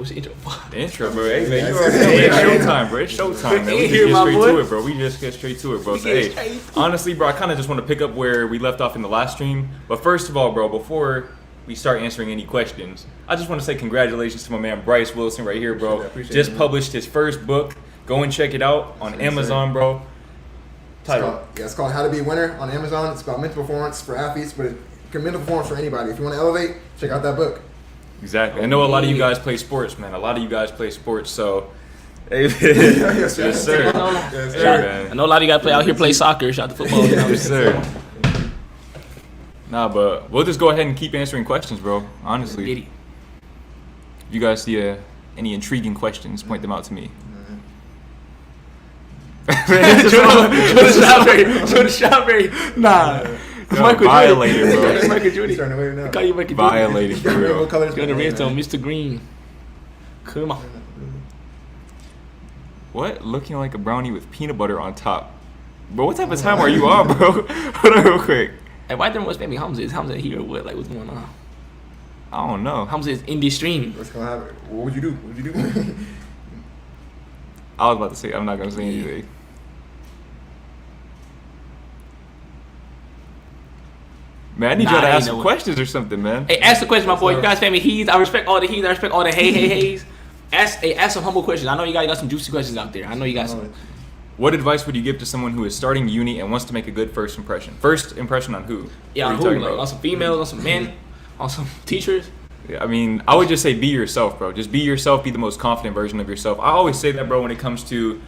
What's the intro? The intro, bro. Hey, man, you already know. It's showtime, bro. It's showtime, man. We just get straight to it, bro. We just get straight to it, bro. So, hey, honestly, bro, I kind of just want to pick up where we left off in the last stream. But first of all, bro, before we start answering any questions, I just want to say congratulations to my man Bryce Wilson right here, bro. Just published his first book. Go and check it out on Amazon, bro. Title. It's called How to Be a Winner on Amazon. It's about mental performance for athletes, but mental performance for anybody. If you want to elevate, check out that book. Exactly. I know a lot of you guys play sports, man. A lot of you guys play sports, so. Hey, yes, sir. Yes, sir. I know a lot of you guys play out here play soccer. Shout out to football. You know? Yes, sir. Nah, but we'll just go ahead and keep answering questions, bro. Honestly. If you guys see any intriguing questions, point them out to me. Jordan Strawberry. Nah. Michael violated, Jordan. bro. Michael Jordan. Starting to wave now. Call you Michael Violated, for real. What colors? Jordan Redstone, Mr. Green. Come on. What? Looking like a brownie with peanut butter on top. Bro, what type of time are you on, bro? Hold on real quick. Hey, why didn't family Hamza? Is Hamza here or what? Like, what's going on? I don't know. Hamza is in this stream. What's going to happen? What would you do? What would you do? I was about to say, I'm not going to say anything. Man, I need y'all to ask some questions or something, man. Hey, ask the question, my boy. You guys, family he's. I respect all the he's. I respect all the heys. Ask some humble questions. I know you guys got some juicy questions out there. I know you got some. What advice would you give to someone who is starting uni and wants to make a good first impression? First impression on who? Yeah, on who? Like, on some females, on some men, on some teachers? Yeah, I mean, I would just say be yourself, bro. Just be yourself. Be the most confident version of yourself. I always say that, bro, when it comes to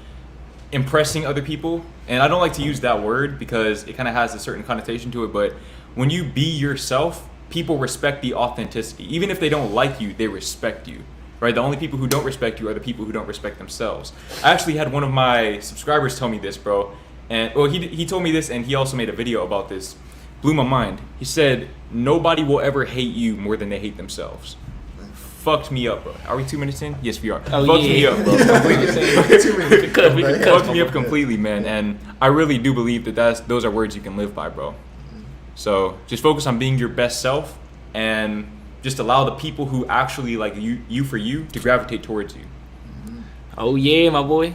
impressing other people. And I don't like to use that word because it kind of has a certain connotation to it. But when you be yourself, people respect the authenticity. Even if they don't like you, they respect you. Right? The only people who don't respect you are the people who don't respect themselves. I actually had one of my subscribers tell me this, bro. And well, he told me this, and he also made a video about this. Blew my mind. He said, nobody will ever hate you more than they hate themselves. Fucked me up, bro. Are we 2 minutes in? Yes, we are. Oh, Fucked yeah. me up, bro. Completely. Fucked me up completely, man. And I really do believe that those are words you can live by, bro. So just focus on being your best self and just allow the people who actually like you for you to gravitate towards you. Oh yeah, my boy.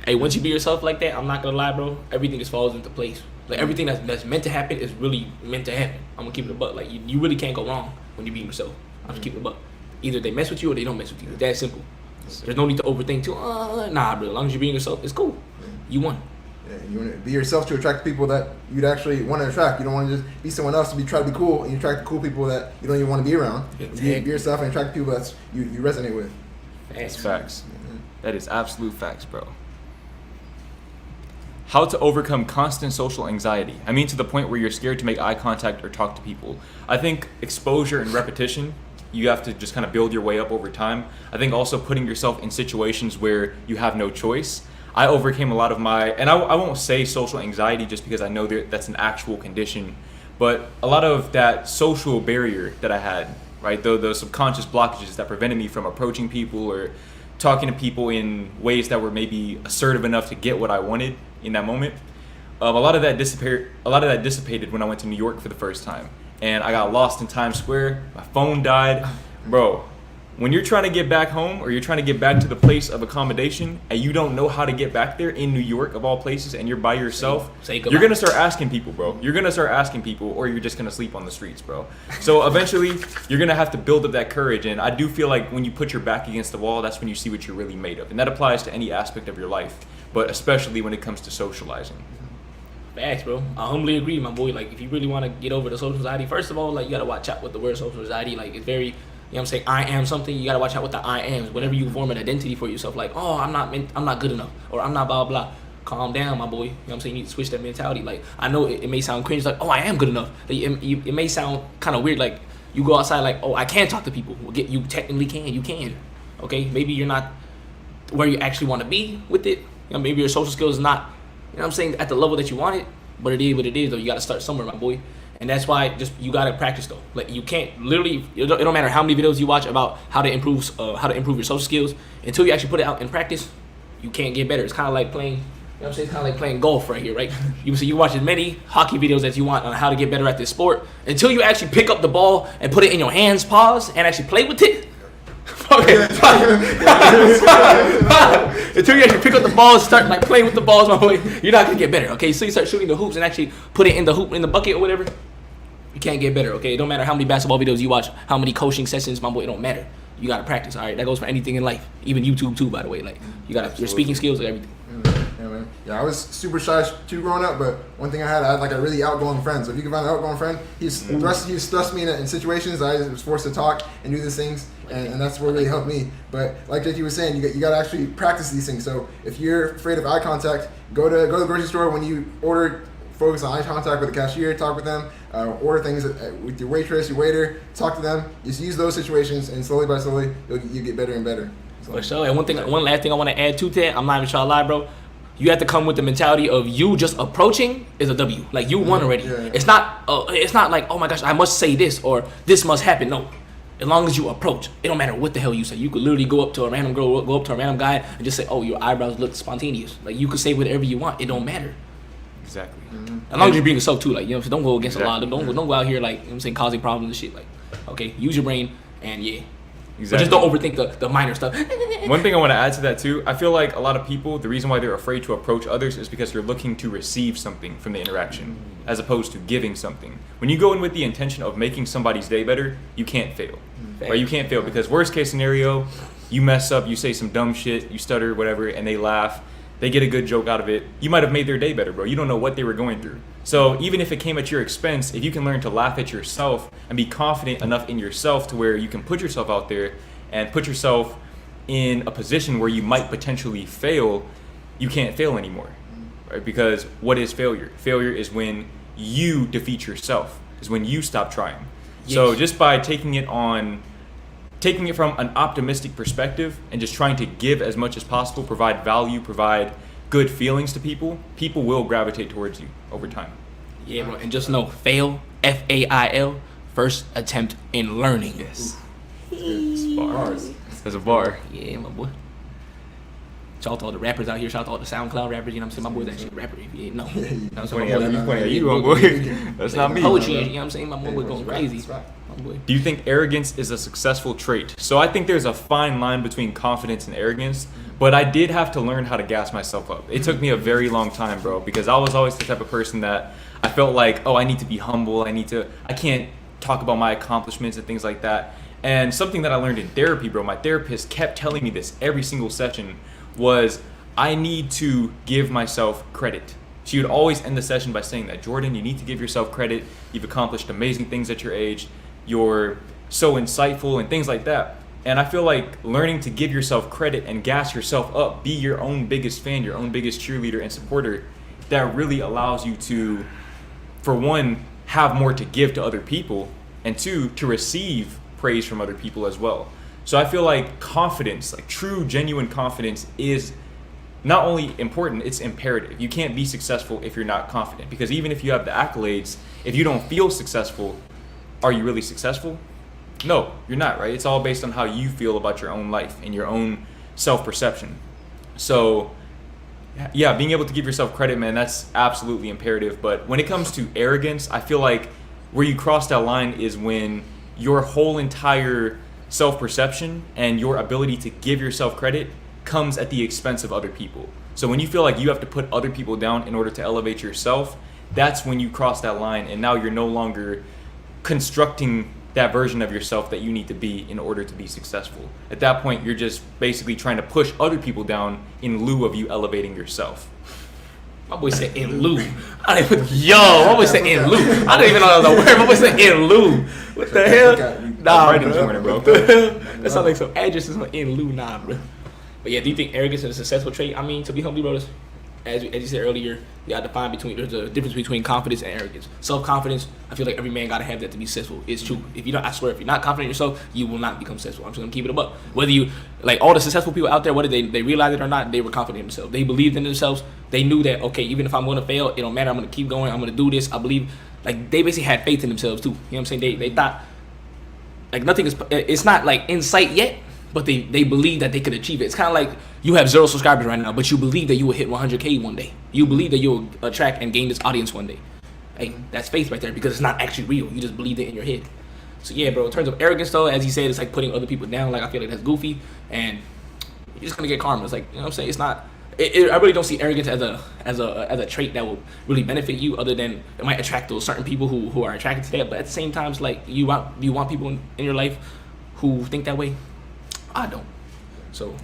Hey, once you be yourself like that, I'm not gonna lie, bro. Everything just falls into place. Like everything that's meant to happen is really meant to happen. I'm gonna keep it a buck. Like you really can't go wrong when you be yourself. I'm just keeping it a buck. Either they mess with you or they don't mess with you. It's that simple. There's no need to overthink too. Nah, bro. As long as you're being yourself, it's cool. You won. Yeah, you want to be yourself to attract people that you'd actually want to attract. You don't want to just be someone else to try to be cool, and you attract the cool people that you don't even want to be around. Exactly. Be yourself and attract people that you resonate with. That's facts. That is absolute facts, bro. How to overcome constant social anxiety. I mean, to the point where you're scared to make eye contact or talk to people. I think exposure and repetition, you have to just kind of build your way up over time. I think also putting yourself in situations where you have no choice. I overcame a lot of my, and I won't say social anxiety just because I know that's an actual condition, but a lot of that social barrier that I had, right? Those subconscious blockages that prevented me from approaching people or talking to people in ways that were maybe assertive enough to get what I wanted in that moment. A lot of that dissipated when I went to New York for the first time, and I got lost in Times Square. My phone died, bro. When you're trying to get back home or you're trying to get back to the place of accommodation and you don't know how to get back there in New York of all places and you're by yourself, you're going to start asking people, bro. You're going to start asking people or you're just going to sleep on the streets, bro. So eventually you're going to have to build up that courage. And I do feel like when you put your back against the wall, that's when you see what you're really made of. And that applies to any aspect of your life, but especially when it comes to socializing. Facts, bro. I humbly agree, my boy. Like, if you really want to get over the social anxiety, first of all, like, you got to watch out with the word social anxiety. Like, it's very... You know what I'm saying? I am something. You gotta watch out with the I ams. Whenever you form an identity for yourself, like, oh, I'm not good enough, or I'm not blah blah. Calm down, my boy. You know what I'm saying? You need to switch that mentality. Like, I know it may sound cringe, like, oh, I am good enough. Like, it may sound kind of weird, like you go outside, like, oh, I can talk to people. Well, you technically can. You can. Okay, maybe you're not where you actually want to be with it. You know, maybe your social skills is not, you know what I'm saying, at the level that you want it. But it is what it is, though. You gotta start somewhere, my boy. And that's why you gotta practice though. Like you can't literally. It don't matter how many videos you watch about how to improve your social skills until you actually put it out in practice. You can't get better. It's kind of like playing. You know what I'm saying? It's kind of like playing golf right here, right? You watch as many hockey videos as you want on how to get better at this sport until you actually pick up the ball and put it in your hands, pause, and actually play with it. Okay. Until you actually pick up the ball and start like playing with the balls, my boy, you're not gonna get better. Okay, so you start shooting the hoops and actually put it in the hoop in the bucket or whatever. You can't get better. Okay, it don't matter how many basketball videos you watch, how many coaching sessions, my boy. It don't matter. You gotta practice. All right, that goes for anything in life, even YouTube too. By the way, like you gotta your speaking skills and everything. Yeah, man. Yeah, I was super shy too growing up, but one thing I had like a really outgoing friend. So if you can find an outgoing friend, he's thrust me in situations I was forced to talk and do these things, and that's what really helped me. But like Jake was saying, you got to actually practice these things. So if you're afraid of eye contact, go to the grocery store. When you order, focus on eye contact with the cashier, talk with them, order things with your waitress, your waiter, talk to them. Just use those situations, and slowly by slowly, you get better and better. So, for sure. And one last thing I want to add to that, I'm not even trying to lie, bro. You have to come with the mentality of you just approaching is a W. Like you won already. Yeah. It's not like, oh my gosh, I must say this or this must happen. No. As long as you approach, it don't matter what the hell you say. You could literally go up to a random girl, go up to a random guy and just say, oh, your eyebrows look spontaneous. Like you could say whatever you want. It don't matter. Exactly. As long as you bring yourself too. Like, you know, don't go against Exactly. a lot. Don't go out here like, you know what I'm saying, causing problems and shit. Like, okay, use your brain and yeah. Exactly. But just don't overthink the minor stuff. One thing I want to add to that too, I feel like a lot of people, the reason why they're afraid to approach others is because they're looking to receive something from the interaction as opposed to giving something. When you go in with the intention of making somebody's day better, you can't fail. Right? You can't fail because worst case scenario, you mess up, you say some dumb shit, you stutter, whatever, and they laugh. They get a good joke out of it. You might have made their day better, bro. You don't know what they were going through. So even if it came at your expense, if you can learn to laugh at yourself and be confident enough in yourself to where you can put yourself out there and put yourself in a position where you might potentially fail, you can't fail anymore, right? Because what is failure? Failure is when you defeat yourself, is when you stop trying. Yes. So just by taking it from an optimistic perspective and just trying to give as much as possible, provide value, provide good feelings to people, people will gravitate towards you over time. Yeah, bro. And just know, fail, F-A-I-L, first attempt in learning. Yes. Bars. There's a bar. Yeah, my boy. Shout out to all the rappers out here. Shout out to all the SoundCloud rappers. You know what I'm saying? My boy's actually a rapper. If you didn't know. That's funny. You, boy. That's not me. Poetry. You know what I'm saying? My boy going crazy. Do you think arrogance is a successful trait? So I think there's a fine line between confidence and arrogance, but I did have to learn how to gas myself up. It took me a very long time, bro, because I was always the type of person that I felt like, oh, I need to be humble. I can't talk about my accomplishments and things like that. And something that I learned in therapy, bro, my therapist kept telling me this every single session was I need to give myself credit. She would always end the session by saying that, Jordan, you need to give yourself credit. You've accomplished amazing things at your age. You're so insightful and things like that. And I feel like learning to give yourself credit and gas yourself up, be your own biggest fan, your own biggest cheerleader and supporter, that really allows you to, for one, have more to give to other people, and two, to receive praise from other people as well. So I feel like confidence, like true, genuine confidence, is not only important, it's imperative. You can't be successful if you're not confident, because even if you have the accolades, if you don't feel successful, are you really successful? No, you're not, right? It's all based on how you feel about your own life and your own self-perception. So yeah, being able to give yourself credit, man, that's absolutely imperative. But when it comes to arrogance, I feel like where you cross that line is when your whole entire self-perception and your ability to give yourself credit comes at the expense of other people. So when you feel like you have to put other people down in order to elevate yourself, that's when you cross that line, and now you're no longer constructing that version of yourself that you need to be in order to be successful. At that point, you're just basically trying to push other people down in lieu of you elevating yourself. My boy said in lieu. My boy said in lieu. I didn't even know that was a word. My boy said in lieu. What the hell? Nah, right this morning, bro. That sounds like some addresses on in lieu, nah, bro. But yeah, do you think arrogance is a successful trait? I mean, to be humbly, brothers, as you said earlier, you gotta define there's a difference between confidence and arrogance. Self-confidence, I feel like every man gotta have that to be successful. It's true. If you don't, I swear, if you're not confident in yourself, you will not become successful. I'm just gonna keep it above. Whether you, like all the successful people out there, whether they realize it or not, they were confident in themselves. They believed in themselves. They knew that, okay, even if I'm gonna fail, it don't matter. I'm gonna keep going. I'm gonna do this. I believe, like they basically had faith in themselves too. You know what I'm saying? They thought, like nothing is, it's not like in sight yet, but they believe that they could achieve it. It's kind of like you have 0 subscribers right now, but you believe that you will hit 100K one day. You believe that you'll attract and gain this audience one day. Hey, that's faith right there, because it's not actually real. You just believed it in your head. So yeah, bro. In terms of arrogance, though, as he said, it's like putting other people down. Like I feel like that's goofy, and you're just gonna get karma. It's like, you know what I'm saying. It's not. I really don't see arrogance as a trait that will really benefit you, other than it might attract those certain people who are attracted to that. But at the same time, it's like you want people in your life who think that way. I don't. So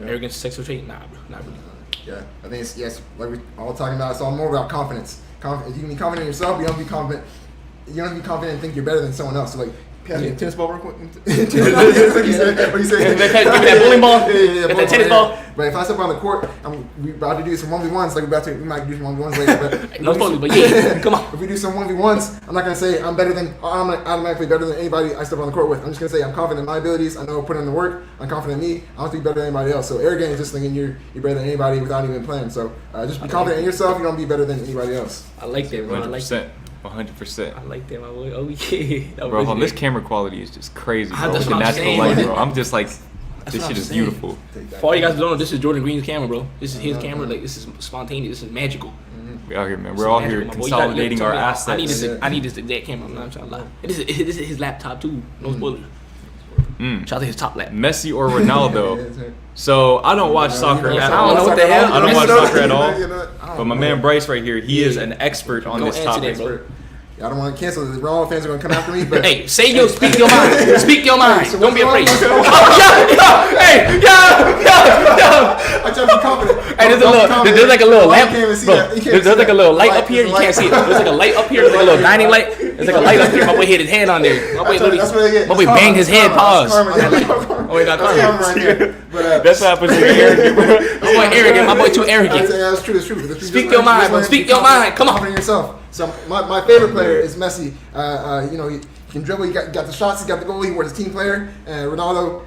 arrogance, sexual trait, nah, bro, not really. Yeah, I think it's like we all talking about. It's all more about confidence. You can be confident in yourself. You don't be confident. You don't have to be confident and think you're better than someone else. So like, pass me a tennis ball real quick. What you say? Give me that bowling ball. Yeah, that tennis ball. But if I step on the court, we about to do some 1v1s. Like we might do some 1v1s later. But no spoilers, but yeah, come on. If we do some 1v1s, I'm not gonna say I'm automatically better than anybody I step on the court with. I'm just gonna say I'm confident in my abilities. I know I'll put in the work. I'm confident in me. I don't have to be better than anybody else. So arrogant is just thinking you're better than anybody without even playing. So just be confident in yourself. You don't be better than anybody else. I like that, bro. 100%. 100%. I like that, my boy. Oh yeah. Bro, this camera quality is just crazy, bro. That's With the what I'm natural saying, light, man. bro. I'm just like, That's this what shit I'm is saying. beautiful. For all you guys who don't know, this is Jordan Green's camera, bro. This is his camera. Like, this is spontaneous. This is magical. We out here, man. This We're is all magical, here my boy. consolidating our I need assets. this. I need this exact camera. I'm not trying to lie. This is his laptop too. No spoilers. Shout out to his top lap. Messi or Ronaldo? So I don't watch soccer at I all. don't know what the hell. I don't watch soccer at all. all. But my man Bryce right here, he is an expert on Go this answer topic. that, bro. I don't want to cancel. The Raw fans are gonna come after me. But Hey, speak your mind. Speak your mind. So Don't be afraid. what's Yo, going on? hey, yo. I try to be confident. Hey, there's like a little lamp, bro. There's like a little light up here. You There's a can't see it. light. There's like a light up here. There's like a little dining light. There's like a light up here. My boy hit his hand on there. My boy That's what I get. my boy banged his head. Pause. Oh, wait, not karma. right there. But, That's what happens when you're arrogant, bro. My boy arrogant. My boy too arrogant. That's true. That's true. Speak your mind, bro. Speak your mind. Come on. Confident in yourself. So my favorite player is Messi. You know, he can dribble. He got the shots. He got the goal. He was a team player. And Ronaldo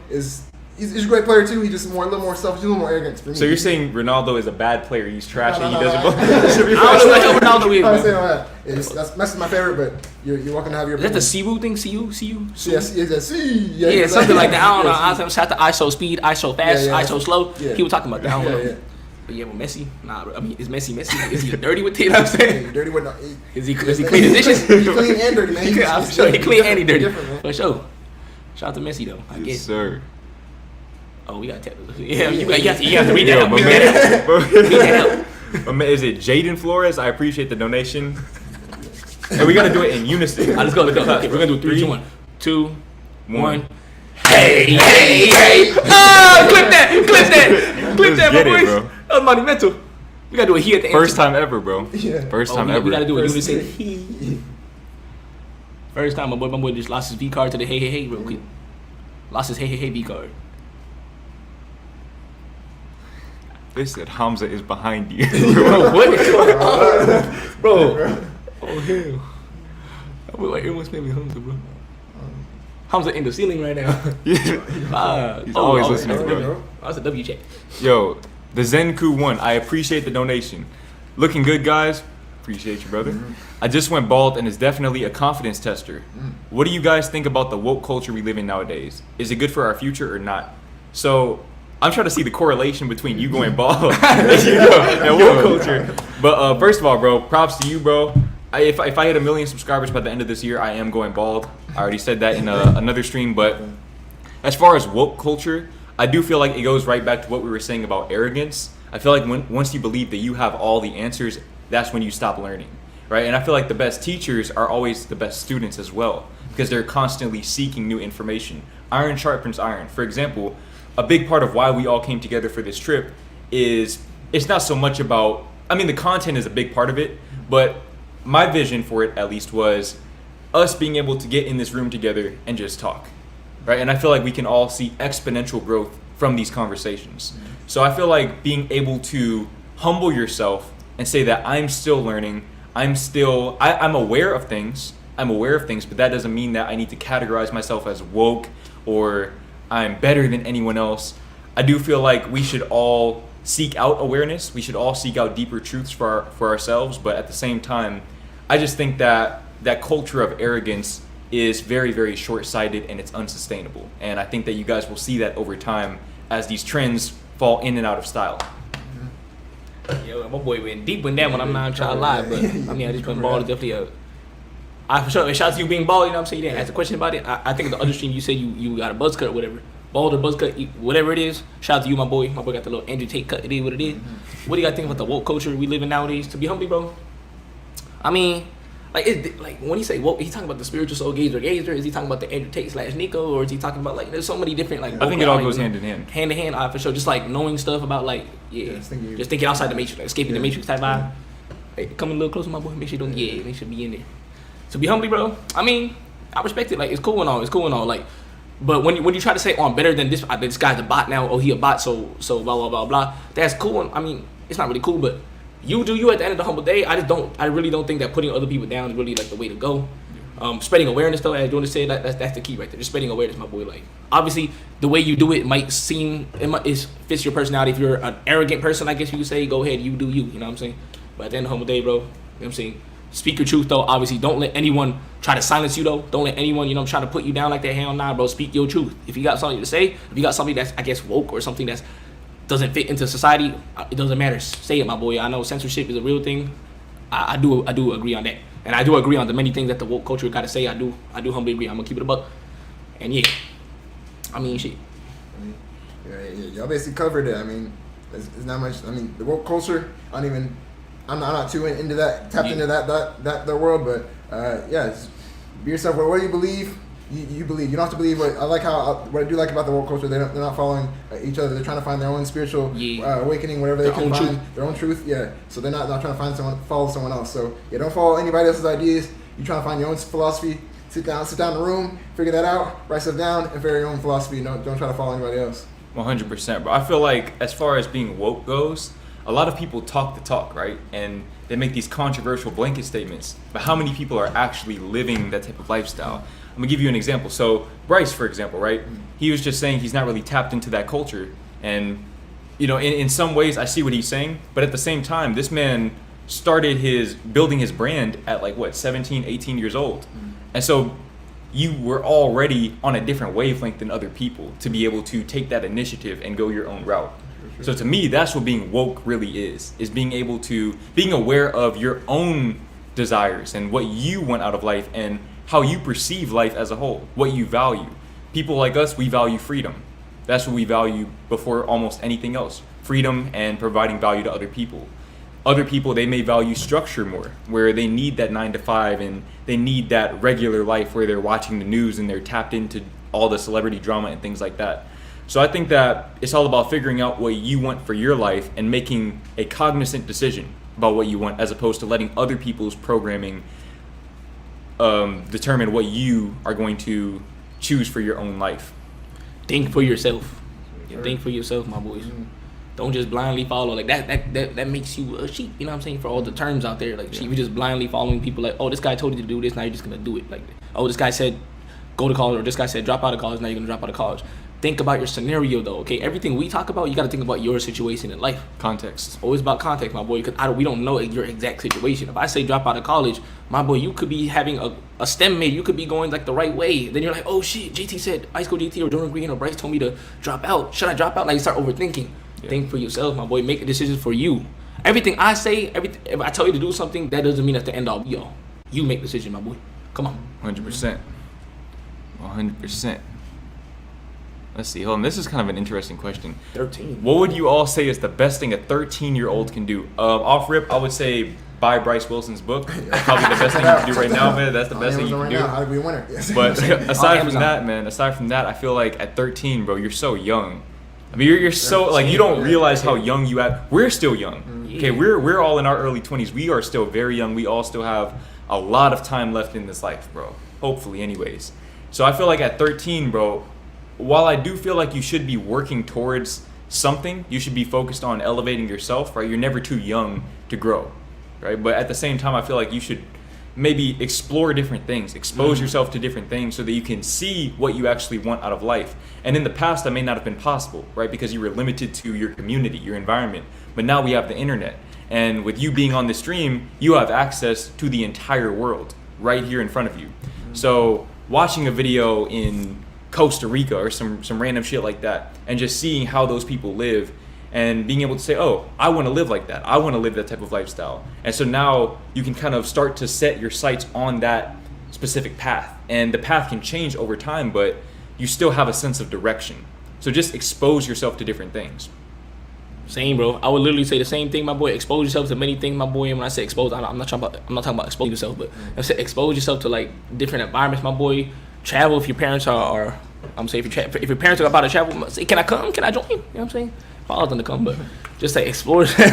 he's a great player too. He's just a little more selfish, a little more arrogant for me. So you're saying Ronaldo is a bad player? He's trash and he doesn't. I don't know what Ronaldo is, I'm saying bro. all that. That's Messi's my favorite, but you're welcome to have your. Is that the opinion. Siwu thing? Siwu? Yes, Yeah, something like that. I don't know. Shout out to ISO speed, ISO fast, Yeah, ISO slow. yeah. People talking about that. I don't know. Yeah. But yeah, with Messi, nah, bro. I mean, is Messi? Is he dirty with it? You know what I'm saying? You're dirty with no. Is he clean his dishes? He's clean and dirty, man. I'm sure he clean and he dirty. Different, man. For sure. Shout out to Messi though. I Yes, guess. sir. Oh, we got to yeah. You have to read that Yo, up. my Read man- that up. Read that up. My man, is it Jaden Flores? I appreciate the donation. And we gotta do it in unison. Let's go. Okay, we're gonna do 3, 2, 1. 2, 1. 1. Hey! Ah, clip that, my Let's get it, boys. bro. That was monumental. We gotta do it here at the end. First time ever, bro. Yeah. First time ever. We gotta do it First- unison. First time my boy just lost his V card to the hey real quick. Lost his hey V card. They said Hamza is behind you. Bro, what is going on? Bro. Oh hell. Everyone's naming Hamza, bro. Hamza in the ceiling right now. He's always listening, bro. That's a W check. Yo, the Zenku 1. I appreciate the donation. Looking good, guys. Appreciate you, brother. I just went bald and it's definitely a confidence tester. What do you guys think about the woke culture we live in nowadays? Is it good for our future or not? So I'm trying to see the correlation between you going bald and woke culture. But first of all, bro, props to you, bro. If I hit 1 million subscribers by the end of this year, I am going bald. I already said that in another stream. But as far as woke culture, I do feel like it goes right back to what we were saying about arrogance. I feel like once you believe that you have all the answers, that's when you stop learning, right? And I feel like the best teachers are always the best students as well, because they're constantly seeking new information. Iron sharpens iron. For example, a big part of why we all came together for this trip is it's not so much about, I mean, the content is a big part of it, but my vision for it at least was us being able to get in this room together and just talk, right? And I feel like we can all see exponential growth from these conversations. So I feel like being able to humble yourself and say that I'm still learning, I'm aware of things, but that doesn't mean that I need to categorize myself as woke or I'm better than anyone else. I do feel like we should all seek out awareness. We should all seek out deeper truths for ourselves. But at the same time, I just think that that culture of arrogance is very, very short-sighted and it's unsustainable. And I think that you guys will see that over time as these trends fall in and out of style. Yo, my boy went deep with that one. I'm not trying to lie, but I mean, I just went bald is definitely For sure. Shout out to you being bald. You know what I'm saying? You didn't ask a question about it. I think in the other stream you said you got a buzz cut or whatever. Bald or buzz cut, whatever it is. Shout out to you, my boy. My boy got the little Andrew Tate cut. It is what it is. What do you got to think about the woke culture we live in nowadays? To be humble, bro. I mean, like when he say woke, he talking about the spiritual soul gazer. Is he talking about the Andrew Tate / Nico, or is he talking about like there's so many different like? I think it all goes hand in hand. Hand in hand, for sure. Just like knowing stuff about like just thinking outside the matrix, like escaping the matrix type vibe. Hey, come a little closer, my boy. Make sure you don't. Make sure be in there. So be humble, bro. I mean, I respect it. Like it's cool and all. Like. But when you try to say, oh, I'm better than this guy's a bot now, oh, he a bot, so blah, blah, blah, blah, that's cool. I mean, it's not really cool, but you do you at the end of the humble day. I really don't think that putting other people down is really, like, the way to go. Spreading awareness, though, as Jonas said, that's the key right there. Just spreading awareness, my boy. Like, obviously, the way you do it might seem, fits your personality. If you're an arrogant person, I guess you could say, go ahead, you do you, you know what I'm saying? But at the end of the humble day, bro, you know what I'm saying? Speak your truth, though. Obviously, don't let anyone try to silence you, though. Don't let anyone, try to put you down like that. Hell nah, bro. Speak your truth. If you got something to say, if you got something that's, I guess, woke or something that doesn't fit into society, it doesn't matter. Say it, my boy. I know censorship is a real thing. I do agree on that. And I do agree on the many things that the woke culture got to say. I do humbly agree. I'm going to keep it a buck. And yeah. I mean, shit. Y'all basically covered it. I mean, it's not much. I mean, the woke culture, I'm not too into that, tapped into that world, but just be yourself. What do you believe? You believe. You don't have to believe what I do like about the woke culture. They're not following each other. They're trying to find their own spiritual awakening, whatever they can find, their own truth. Yeah. So they're not trying to follow someone else. So yeah, don't follow anybody else's ideas. You trying to find your own philosophy. Sit down in the room, figure that out, write stuff down, and figure your own philosophy. Don't try to follow anybody else. 100%, bro. I feel like as far as being woke goes, a lot of people talk the talk, right? And they make these controversial blanket statements. But how many people are actually living that type of lifestyle? I'm gonna give you an example. So Bryce, for example, right? He was just saying he's not really tapped into that culture. And, in some ways I see what he's saying. But at the same time, this man started building his brand at 17, 18 years old. And so you were already on a different wavelength than other people to be able to take that initiative and go your own route. So to me, that's what being woke really is being aware of your own desires and what you want out of life and how you perceive life as a whole, what you value. People like us, we value freedom. That's what we value before almost anything else. Freedom and providing value to other people. Other people, they may value structure more, where they need that 9 to 5 and they need that regular life where they're watching the news and they're tapped into all the celebrity drama and things like that. So I think that it's all about figuring out what you want for your life and making a cognizant decision about what you want, as opposed to letting other people's programming determine what you are going to choose for your own life. Think for yourself. Sure. Think for yourself, my boys. Don't just blindly follow. Like that makes you a sheep. You know what I'm saying? For all the terms out there, like sheep, you're just blindly following people. Like, oh, this guy told you to do this, now you're just gonna do it. Like, oh, this guy said go to college, or this guy said drop out of college, now you're gonna drop out of college. Think about your scenario, though, okay? Everything we talk about, you got to think about your situation in life. Context. It's always about context, my boy, because we don't know your exact situation. If I say drop out of college, my boy, you could be having a STEM major. You could be going, the right way. Then you're like, oh, shit, JT said, ICEcoldJT or Jordan Green or Bryce told me to drop out. Should I drop out? Like, you start overthinking. Yeah. Think for yourself, my boy. Make a decision for you. Everything I say, if I tell you to do something, that doesn't mean that's the end all be all. You make the decision, my boy. Come on. 100%. 100%. Let's see. Hold on. This is kind of an interesting question. 13. What would you all say is the best thing a 13-year-old can do? Off rip, I would say buy Bryce Wilson's book. That's probably the best thing you can do right now, man. That's the best thing you can do. How to be a winner. Yes. But aside from that, I feel like at 13, bro, you're so young. I mean, you're so you don't realize how young you act. We're still young. Yeah. Okay, we're all in our early 20s. We are still very young. We all still have a lot of time left in this life, bro. Hopefully, anyways. So I feel like at 13, bro, while I do feel like you should be working towards something, you should be focused on elevating yourself, right? You're never too young to grow, right? But at the same time, I feel like you should maybe explore different things, expose yourself to different things so that you can see what you actually want out of life. And in the past, that may not have been possible, right? Because you were limited to your community, your environment. But now we have the internet. And with you being on the stream, you have access to the entire world right here in front of you. So watching a video in Costa Rica or some random shit like that and just seeing how those people live and being able to say, oh, I want to live like that. I want to live that type of lifestyle. And so now you can kind of start to set your sights on that specific path, and the path can change over time, but you still have a sense of direction. So just expose yourself to different things. Same, bro. I would literally say the same thing, my boy. Expose yourself to many things, my boy. And when I say expose, I'm not talking about exposing yourself, but I said expose yourself to like different environments, my boy. Travel if your parents are I'm saying if your parents are about to travel, say, can I come? Can I join? You know what I'm saying? Father's gonna come, but just say explore. Just you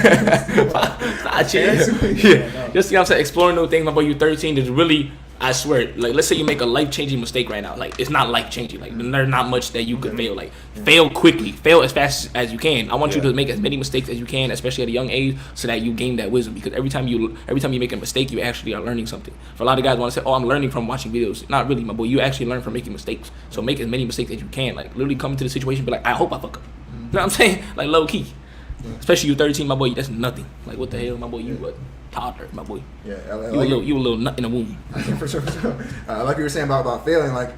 know what I'm saying, exploring new things, my boy. You're 13. There's really, I swear, like let's say you make a life-changing mistake right now. Like it's not life-changing. Like there's not much that you could fail. Like fail quickly, fail as fast as you can. I want you to make as many mistakes as you can, especially at a young age, so that you gain that wisdom. Because every time you make a mistake, you actually are learning something. For a lot of guys want to say, "Oh, I'm learning from watching videos." Not really, my boy. You actually learn from making mistakes. So make as many mistakes as you can. Like literally come into the situation, and be like, "I hope I fuck up." You know what I'm saying? Like low key. Especially you 13, my boy. That's nothing. Like what the hell, my boy? You a toddler, my boy. Yeah, you a little nut in the womb. For sure. Like you were saying about failing, like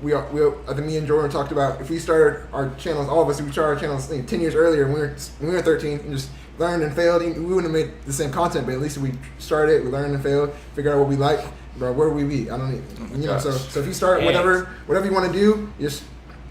we I think me and Jordan talked about if we started our channels, all of us, if we started our channels 10 years earlier when we were 13 and just learned and failed, we wouldn't have made the same content, but at least we started, we learned and failed, figured out what we like, bro. Where would we be? I don't even, so if you start whatever you want to do, you just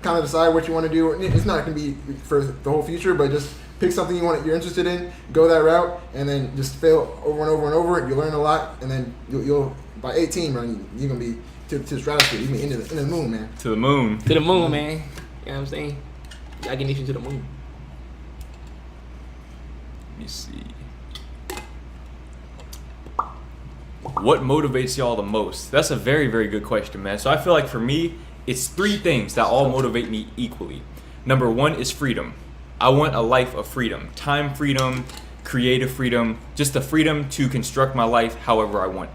kind of decide what you want to do. It's not going to be for the whole future, but just pick something you're interested in, go that route, and then just fail over and over and over. You learn a lot, and then you'll by 18, man, you're gonna be to the stratosphere. You're gonna be into the moon, man. To the moon. To the moon, man. You know what I'm saying? I can you to the moon. Let me see. What motivates y'all the most? That's a very, very good question, man. So I feel like for me, it's 3 things that all motivate me equally. Number 1 is freedom. I want a life of freedom, time freedom, creative freedom, just the freedom to construct my life however I want.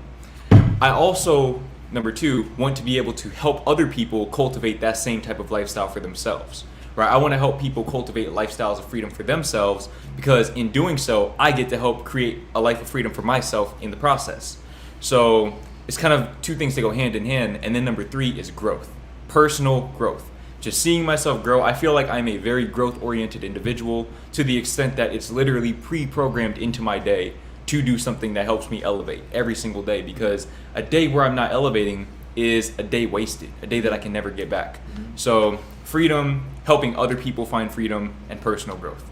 I also, number 2, want to be able to help other people cultivate that same type of lifestyle for themselves, right? I want to help people cultivate lifestyles of freedom for themselves, because in doing so, I get to help create a life of freedom for myself in the process. So it's kind of 2 things that go hand in hand. And then number 3 is growth, personal growth. Just seeing myself grow. I feel like I'm a very growth-oriented individual to the extent that it's literally pre-programmed into my day to do something that helps me elevate every single day, because a day where I'm not elevating is a day wasted, a day that I can never get back. So freedom, helping other people find freedom, and personal growth.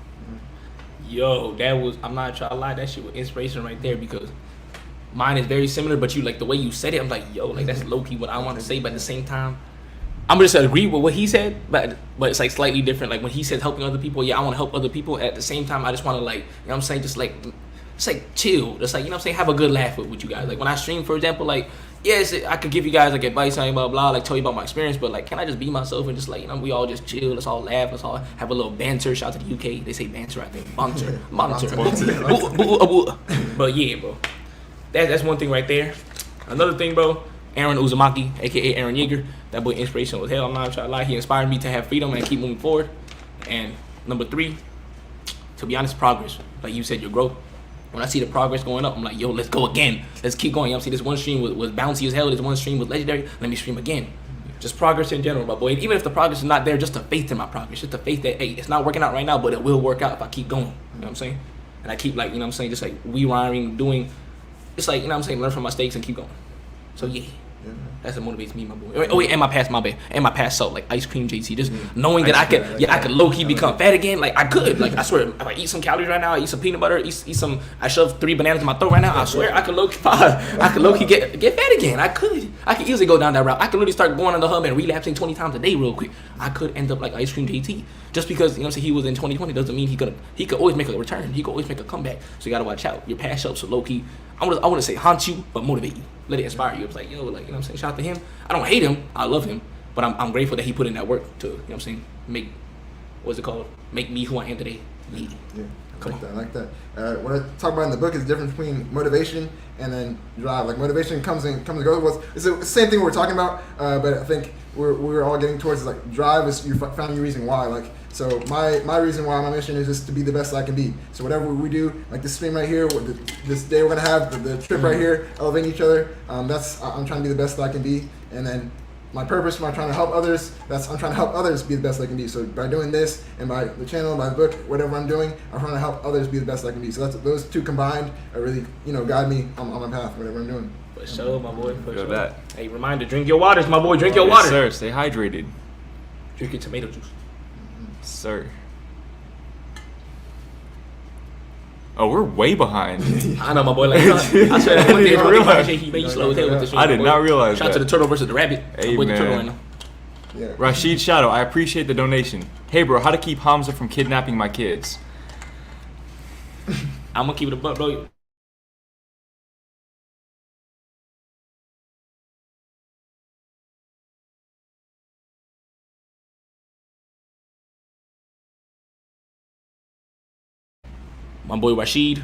Yo, that was, I'm not trying to lie, that shit was inspiration right there, because mine is very similar, but you like the way you said it, I'm like, yo, like that's low-key what I want to say, but at the same time, I'm just agree with what he said, but it's like slightly different. Like when he says helping other people, yeah, I want to help other people. At the same time, I just want to like, you know what I'm saying, just like chill. Just like, you know what I'm saying, have a good laugh with you guys. Like when I stream, for example, like, yes, I could give you guys like advice on blah, blah, like tell you about my experience, but like, can I just be myself and just like, you know, we all just chill, let's all laugh, let's all have a little banter. Shout out to the UK, they say banter, I think. Banter. But yeah, bro, that's one thing right there. Another thing, bro, Aaron Uzumaki, aka Aaron Yeager, that boy inspirational as hell. I'm not trying to lie. He inspired me to have freedom and keep moving forward. And number 3, to be honest, progress. Like you said, your growth. When I see the progress going up, I'm like, yo, let's go again. Let's keep going. You know what I'm saying? This one stream was bouncy as hell. This one stream was legendary. Let me stream again. Just progress in general, my boy. And even if the progress is not there, just the faith in my progress. Just the faith that, hey, it's not working out right now, but it will work out if I keep going. You know what I'm saying? And I keep like, you know what I'm saying, just like rewiring, doing, it's like, you know what I'm saying, learn from my mistakes and keep going. So yeah. That's what motivates me, my boy. Oh, and my past self, like ice cream JT. Just knowing that I could low key become fat again. Like I could, like I swear, if I eat some calories right now, I eat some peanut butter, eat some. I shove 3 bananas in my throat right now. I swear I could low key get fat again. I could easily go down that route. I could literally start going on the hub and relapsing 20 times a day real quick. I could end up like ice cream JT. Just because, you know what I'm saying, he was in 2020 doesn't mean he could always make a return. He could always make a comeback. So you gotta watch out. Your past self, so low key, I wouldn't say haunt you, but motivate you. Let it inspire you. It's like, yo, like, you know what I'm saying, shout out to him. I don't hate him. I love him. But I'm grateful that he put in that work to, you know what I'm saying, make me who I am today. Yeah. I like that. What I talk about in the book is the difference between motivation and then drive. Like motivation comes and goes. It's the same thing we're talking about, but I think we're all getting towards like drive is you found your reason why. Like so, my reason why, my mission is just to be the best I can be. So whatever we do, like this stream right here, this day we're gonna have the trip right here, elevating each other. I'm trying to be the best that I can be, and then my purpose, when I'm trying to help others, I'm trying to help others be the best they can be. So by doing this, and by the channel, by the book, whatever I'm doing, I'm trying to help others be the best I can be. So those 2 combined are really, guide me on my path, whatever I'm doing. For sure, my boy. For Feel sure. that. Hey, reminder: drink your waters, my boy. Drink your Yes, water. sir. Stay hydrated. Drink your tomato juice. Sir. Oh, we're way behind. I know, my boy. Like, I swear, that one didn't realize. he made you slow as hell with this shit. I did my boy. not realize Shout out that. to the turtle versus the rabbit. Hey, My boy, the turtle man. right now. Yeah. Rashid Shadow, I appreciate the donation. Hey, bro, how to keep Hamza from kidnapping my kids? I'm gonna keep it a buck, bro. My boy Rashid,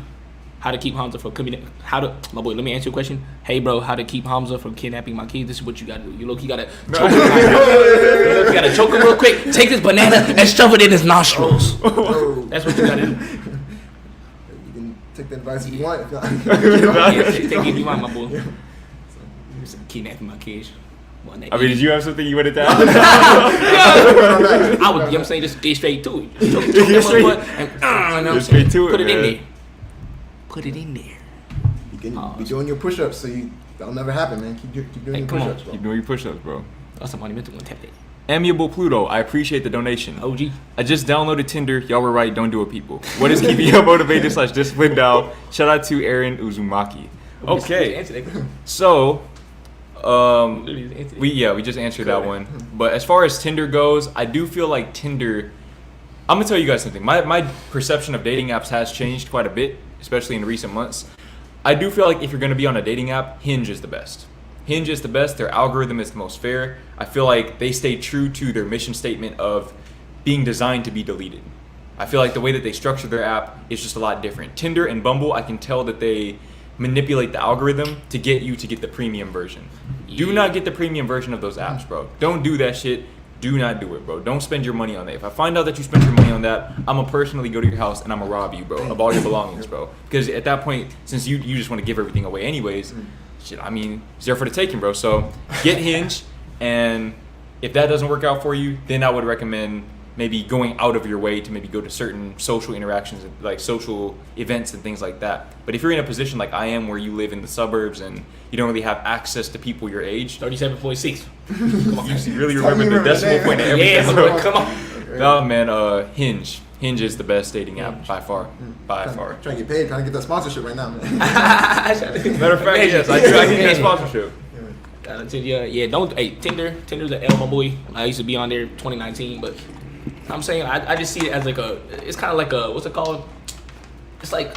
how to keep Hamza from my boy, let me answer your question. Hey bro, how to keep Hamza from kidnapping my kids? This is what you gotta do. You look, you gotta choke him. You gotta choke him real quick. Take this banana and shove it in his nostrils. Oh. That's what you gotta do. You can take the advice if you want. If not, Yeah, take it if you want, my boy. Kidnapping my kids. I mean, did you have something you wanted to add? I would, you know what I'm saying, just get straight to it. Just choke that motherfucker and, you know what I'm Get straight saying? to it, Put it in man. there. Put it in there. You can be doing your push-ups, so that'll never happen, man. Keep doing Hey, your come on. push-ups, bro. Keep doing your push-ups, bro. That's a monumental one. Tap that. Amiable Pluto, I appreciate the donation. OG. I just downloaded Tinder. Y'all were right. Don't do it, people. What is keeping you motivated / disciplined now? Shout out to Aaron Uzumaki. Okay, so we just answered that one. But as far as Tinder goes, I do feel like Tinder. I'm gonna tell you guys something. My perception of dating apps has changed quite a bit, especially in recent months. I do feel like if you're gonna be on a dating app, Hinge is the best. Hinge is the best. Their algorithm is the most fair. I feel like they stay true to their mission statement of being designed to be deleted. I feel like the way that they structure their app is just a lot different. Tinder and Bumble, I can tell that they manipulate the algorithm to get you to get the premium version. Do not get the premium version of those apps, bro. Don't do that shit. Do not do it, bro. Don't spend your money on that. If I find out that you spent your money on that, I'm gonna personally go to your house and I'm gonna rob you, bro, of all your belongings, bro. Because at that point, since you just want to give everything away anyways, shit, I mean, it's there for the taking, bro. So get Hinge, and if that doesn't work out for you, then I would recommend maybe going out of your way to maybe go to certain social interactions, like social events and things like that. But if you're in a position like I am, where you live in the suburbs and you don't really have access to people your age, 37.6. you really remember the decimal point of everything. Yeah, bro. come on. No, man, Hinge. Hinge is the best dating app by far. By far. Trying to get paid, trying to get that sponsorship right now, man. Matter of fact, yes, I do. I get that sponsorship. Yeah, don't. Hey, Tinder's an L, my boy. I used to be on there 2019, but I'm saying I just see it as like it's kind of like a, what's it called? It's like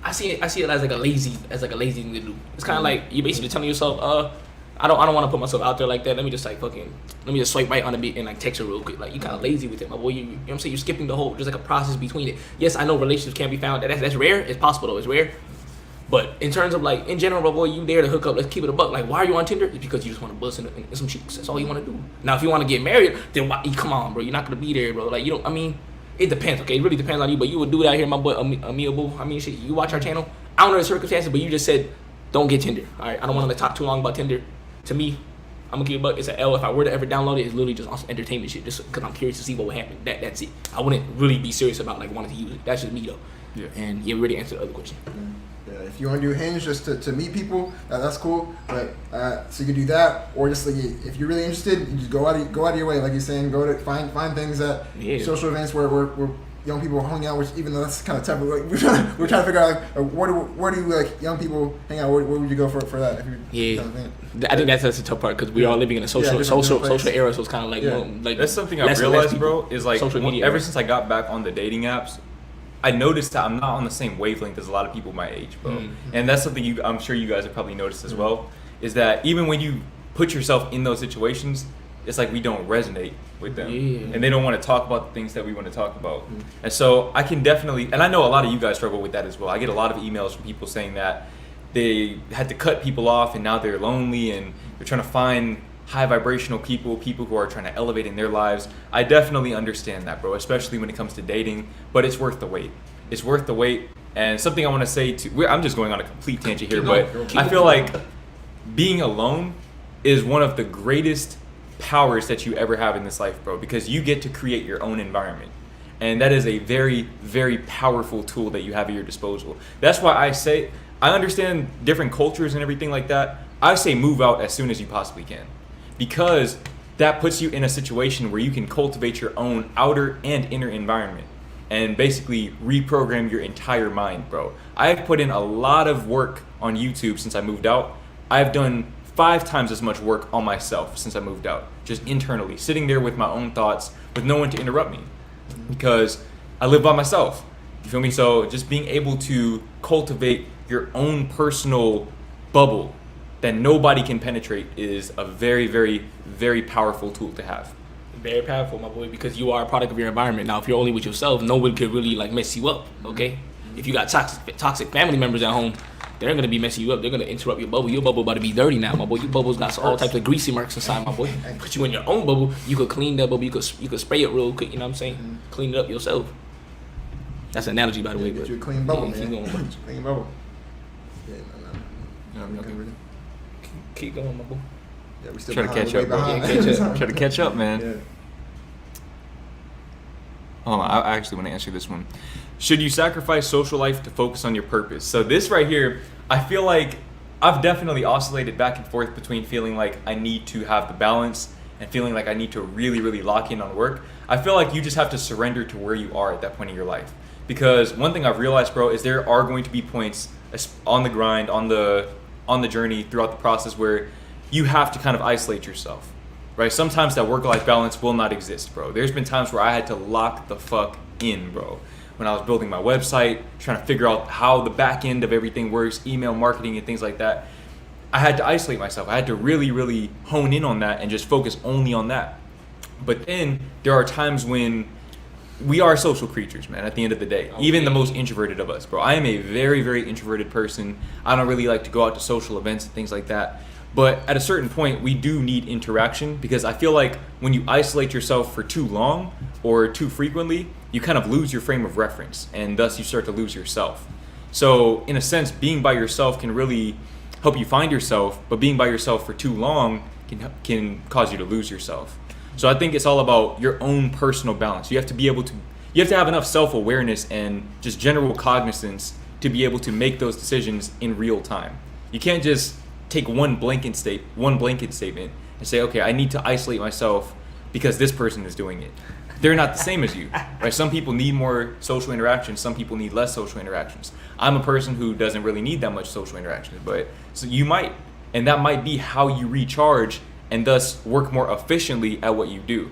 I see it as like a lazy thing to do. It's kind of like you basically telling yourself, I don't want to put myself out there like that. Let me just swipe right on the beat and like text her real quick. Like, you kind of lazy with it, my boy. You know what I'm saying? You're skipping the whole, there's like a process between it. Yes, I know relationships can't be found. That's rare. It's possible though. It's rare. But in terms of like, in general, my boy, you there to hook up. Let's keep it a buck. Like, why are you on Tinder? It's because you just want to bust in some cheeks. That's all you want to do. Now, if you want to get married, then why, come on, bro. You're not going to be there, bro. Like, you don't, I mean, it depends, okay? It really depends on you. But you would do it out here, my boy, amiable. I mean, shit, you watch our channel. I don't know the circumstances, but you just said, don't get Tinder. All right? I don't want to talk too long about Tinder. To me, I'm going to give it a buck. It's an L. If I were to ever download it, it's literally just awesome entertainment shit. Just because I'm curious to see what would happen. That's it. I wouldn't really be serious about, like, wanting to use it. That's just me, though. Yeah. And yeah, we already answered the other question. Yeah, if you want to do Hinge just to meet people, that's cool. But so you can do that, or just like if you're really interested, you just go out of your way, like you're saying, go to find things at social events where young people are hanging out. Which, even though that's kind of tough, but like, we're trying to figure out like where do like young people hang out? Where would you go for that? If you're kind of I think that's the tough part because we are living in a social era, so it's kind of like that's something I realized, bro. Is like social media ever since I got back on the dating apps, I noticed that I'm not on the same wavelength as a lot of people my age, bro. And that's something I'm sure you guys have probably noticed as well, is that even when you put yourself in those situations, it's like we don't resonate with them. And they don't want to talk about the things that we want to talk about. And so I can definitely, and I know a lot of you guys struggle with that as well. I get a lot of emails from people saying that they had to cut people off and now they're lonely and they're trying to find high vibrational people who are trying to elevate in their lives. I definitely understand that, bro, especially when it comes to dating, but it's worth the wait. It's worth the wait. And something I want to say I'm just going on a complete tangent here, but I feel like being alone is one of the greatest powers that you ever have in this life, bro, because you get to create your own environment. And that is a very, very powerful tool that you have at your disposal. That's why I say, I understand different cultures and everything like that. I say move out as soon as you possibly can, because that puts you in a situation where you can cultivate your own outer and inner environment and basically reprogram your entire mind, bro. I've put in a lot of work on YouTube since I moved out. I've done 5 times as much work on myself since I moved out, just internally, sitting there with my own thoughts with no one to interrupt me, because I live by myself. You feel me? So just being able to cultivate your own personal bubble that nobody can penetrate is a very, very, very powerful tool to have. Very powerful, my boy, because you are a product of your environment. Now, if you're only with yourself, no one could really like mess you up, okay? If you got toxic family members at home, they're gonna be messing you up. They're gonna interrupt your bubble. Your bubble about to be dirty now, my boy. Your bubble's got all types of greasy marks inside, my boy. Put you in your own bubble. You could clean that bubble. You could spray it real quick. You know what I'm saying? Clean it up yourself. That's an analogy, by the way. Get you a clean bubble, man. Keep going, bro. Clean bubble. Keep going, my boy. Yeah, we still Try to behind, catch we're up, way bro. behind. Try to catch up, man. Yeah. Hold on, I actually want to answer this one. Should you sacrifice social life to focus on your purpose? So this right here, I feel like I've definitely oscillated back and forth between feeling like I need to have the balance and feeling like I need to really, really lock in on work. I feel like you just have to surrender to where you are at that point in your life. Because one thing I've realized, bro, is there are going to be points on the grind, on the journey, throughout the process where you have to kind of isolate yourself, right? Sometimes that work-life balance will not exist, bro. There's been times where I had to lock the fuck in, bro. When I was building my website, trying to figure out how the back end of everything works, email marketing and things like that, I had to isolate myself. I had to really, really hone in on that and just focus only on that. But then there are times when we are social creatures, man, at the end of the day. Okay. Even the most introverted of us, bro. I am a very, very introverted person. I don't really like to go out to social events and things like that. But at a certain point, we do need interaction, because I feel like when you isolate yourself for too long or too frequently, you kind of lose your frame of reference, and thus you start to lose yourself. So in a sense, being by yourself can really help you find yourself, but being by yourself for too long can cause you to lose yourself. So I think it's all about your own personal balance. You have to have enough self-awareness and just general cognizance to be able to make those decisions in real time. You can't just take one blanket statement and say, okay, I need to isolate myself because this person is doing it. They're not the same as you, right? Some people need more social interactions. Some people need less social interactions. I'm a person who doesn't really need that much social interactions, but so you might, and that might be how you recharge and thus work more efficiently at what you do.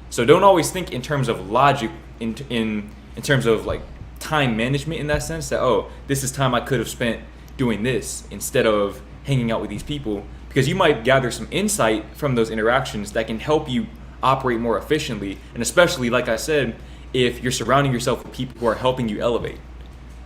So don't always think in terms of logic, in terms of like time management, in that sense that, oh, this is time I could have spent doing this instead of hanging out with these people, because you might gather some insight from those interactions that can help you operate more efficiently. And especially, like I said, if you're surrounding yourself with people who are helping you elevate.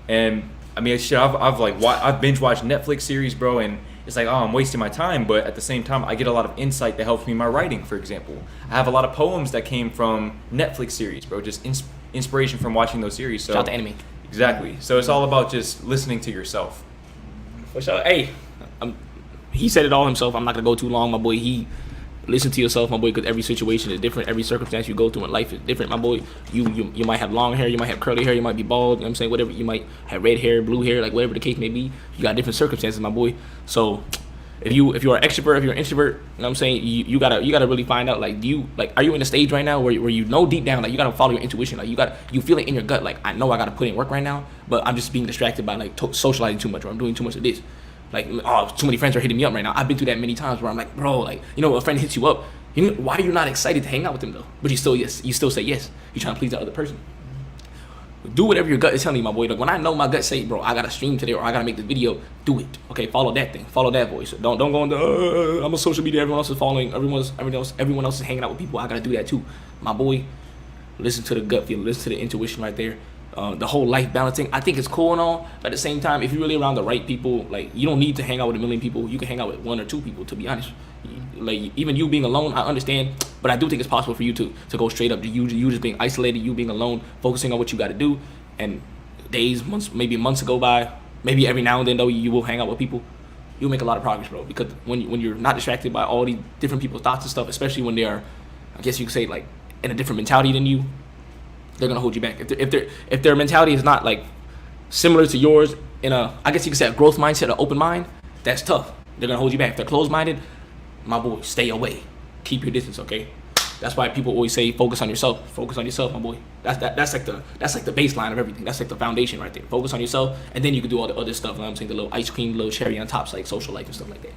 And I mean, shit, I've binge watched Netflix series, bro, and it's like, oh, I'm wasting my time, but at the same time, I get a lot of insight that helps me in my writing, for example. I have a lot of poems that came from Netflix series, bro, just inspiration from watching those series. So shout out to anime. Exactly. So it's all about just listening to yourself. For sure. Hey, he said it all himself. I'm not gonna go too long, my boy. Listen to yourself, my boy, because every situation is different. Every circumstance you go through in life is different, my boy. You might have long hair, you might have curly hair, you might be bald, you know what I'm saying? Whatever, you might have red hair, blue hair, like whatever the case may be. You got different circumstances, my boy. So if you're an extrovert, if you're an introvert, you know what I'm saying, you gotta really find out, like, are you in a stage right now where you know deep down, like, you gotta follow your intuition, like you feel it in your gut, like, I know I gotta put in work right now, but I'm just being distracted by like socializing too much, or I'm doing too much of this. Like, oh, too many friends are hitting me up right now. I've been through that many times where I'm like, bro, like, you know, a friend hits you up. Why are you not excited to hang out with them though? But you still say yes. You're trying to please the other person. Do whatever your gut is telling you, my boy. Like, when I know my gut say, bro, I gotta stream today or I gotta make this video, do it. Okay, follow that thing. Follow that voice. Don't go into I'm on social media, everyone else is following, everyone else is hanging out with people. I gotta do that too. My boy, listen to the gut feel, listen to the intuition right there. The whole life balancing, I think it's cool and all, but at the same time, if you're really around the right people, like, you don't need to hang out with a million people. You can hang out with 1 or 2 people, to be honest. Like, even you being alone, I understand, but I do think it's possible for you to go straight up to you just being isolated, you being alone, focusing on what you got to do, and days, months, maybe months go by, maybe every now and then though you will hang out with people. You'll make a lot of progress, bro, because when you're not distracted by all these different people's thoughts and stuff, especially when they are, I guess you could say, like, in a different mentality than you, they're gonna hold you back. If their mentality is not like similar to yours, in a, I guess you could say, a growth mindset, an open mind, that's tough. They're gonna hold you back. If they're closed-minded, my boy, stay away. Keep your distance, okay? That's why people always say focus on yourself. Focus on yourself, my boy. That's like the baseline of everything. That's like the foundation right there. Focus on yourself, and then you can do all the other stuff. You know what I'm saying? The little ice cream, little cherry on tops, like social life and stuff like that.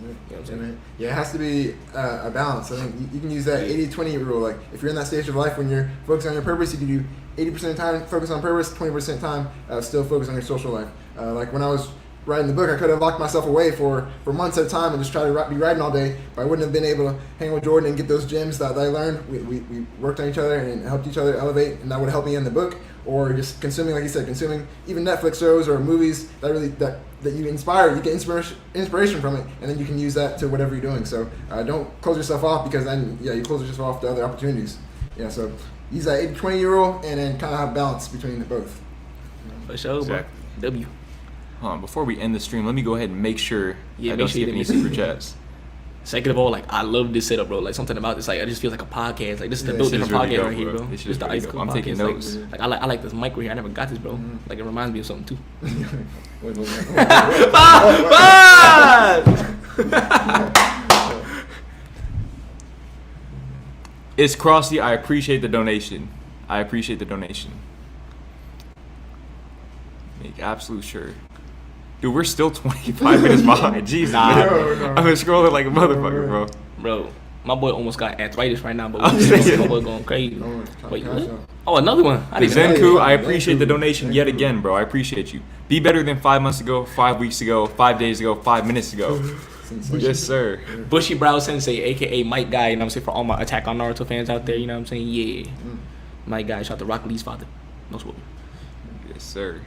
You know what I'm saying? Yeah, it has to be a balance. I think you can use that 80-20 rule. Like if you're in that stage of life when you're focused on your purpose, you can do 80% of the time focus on purpose, 20% of the time still focus on your social life. Like when I was writing the book, I could have locked myself away for months at a time and just try to be writing all day, but I wouldn't have been able to hang with Jordan and get those gems that I learned. We worked on each other and helped each other elevate, and that would help me in the book. Or just consuming, like you said, consuming even Netflix shows or movies that really that you inspire, you get inspiration from it, and then you can use that to whatever you're doing. So don't close yourself off, because then you close yourself off to other opportunities. Yeah, so use that 80-20 rule and then kind of have balance between the both. For sure, Exactly. bro. W. Hold on, before we end the stream, let me go ahead and make sure Yeah, I make don't sure you skip any didn't super chats. Second of all, like I love this setup, bro. Like something about this, like it just feels like a podcast. Like this is the Yeah, built this different is really podcast dope, right here, bro. bro. This This is the really Ice dope. Cold I'm podcast. taking Like, notes. Like I like this mic right here. I never got this, bro. Like it reminds me of something too. It's Crossy. I appreciate the donation. Make absolute sure. Dude, we're still 25 minutes behind. Jesus, Nah, man. no. I'm scrolling like a motherfucker, bro. Bro, my boy almost got arthritis right now, but I'm my boy going crazy. No, Wait, cash what? out. Oh, another one. I didn't even know. Zenku, I Thank appreciate you. the donation Thank yet you. again, bro. I appreciate you. Be better than 5 months ago, 5 weeks ago, 5 days ago, 5 minutes ago. Yes, sir. Bushy Brow Sensei, aka Mike Guy, you know what I'm saying, for all my Attack on Naruto fans out there, you know what I'm saying? Yeah. Mike Guy, shout out to Rock Lee's father. No swoop. Yes, sir.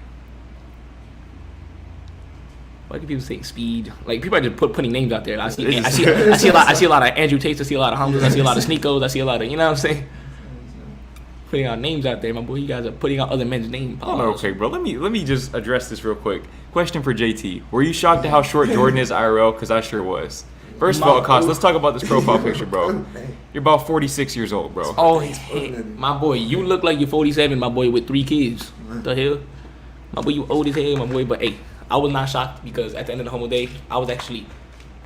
Why do people say speed? Like people are just putting names out there. I see It's- I see a lot of Andrew Tates, I see a lot of Hamza, I see a lot of Sneakos, I see a lot of, you know what I'm saying? Putting out names out there, my boy. You guys are putting out other men's names. Oh, okay, bro. Let me just address this real quick. Question for JT: were you shocked at how short Jordan is IRL? Because I sure was. First of all, Akash, let's talk about this profile picture, bro. You're about 46 years old, bro. Oh, my boy, you look like you're 47, my boy, with 3 kids. What the hell? My boy, you old as hell, my boy. But hey, I was not shocked, because at the end of the whole day, I was actually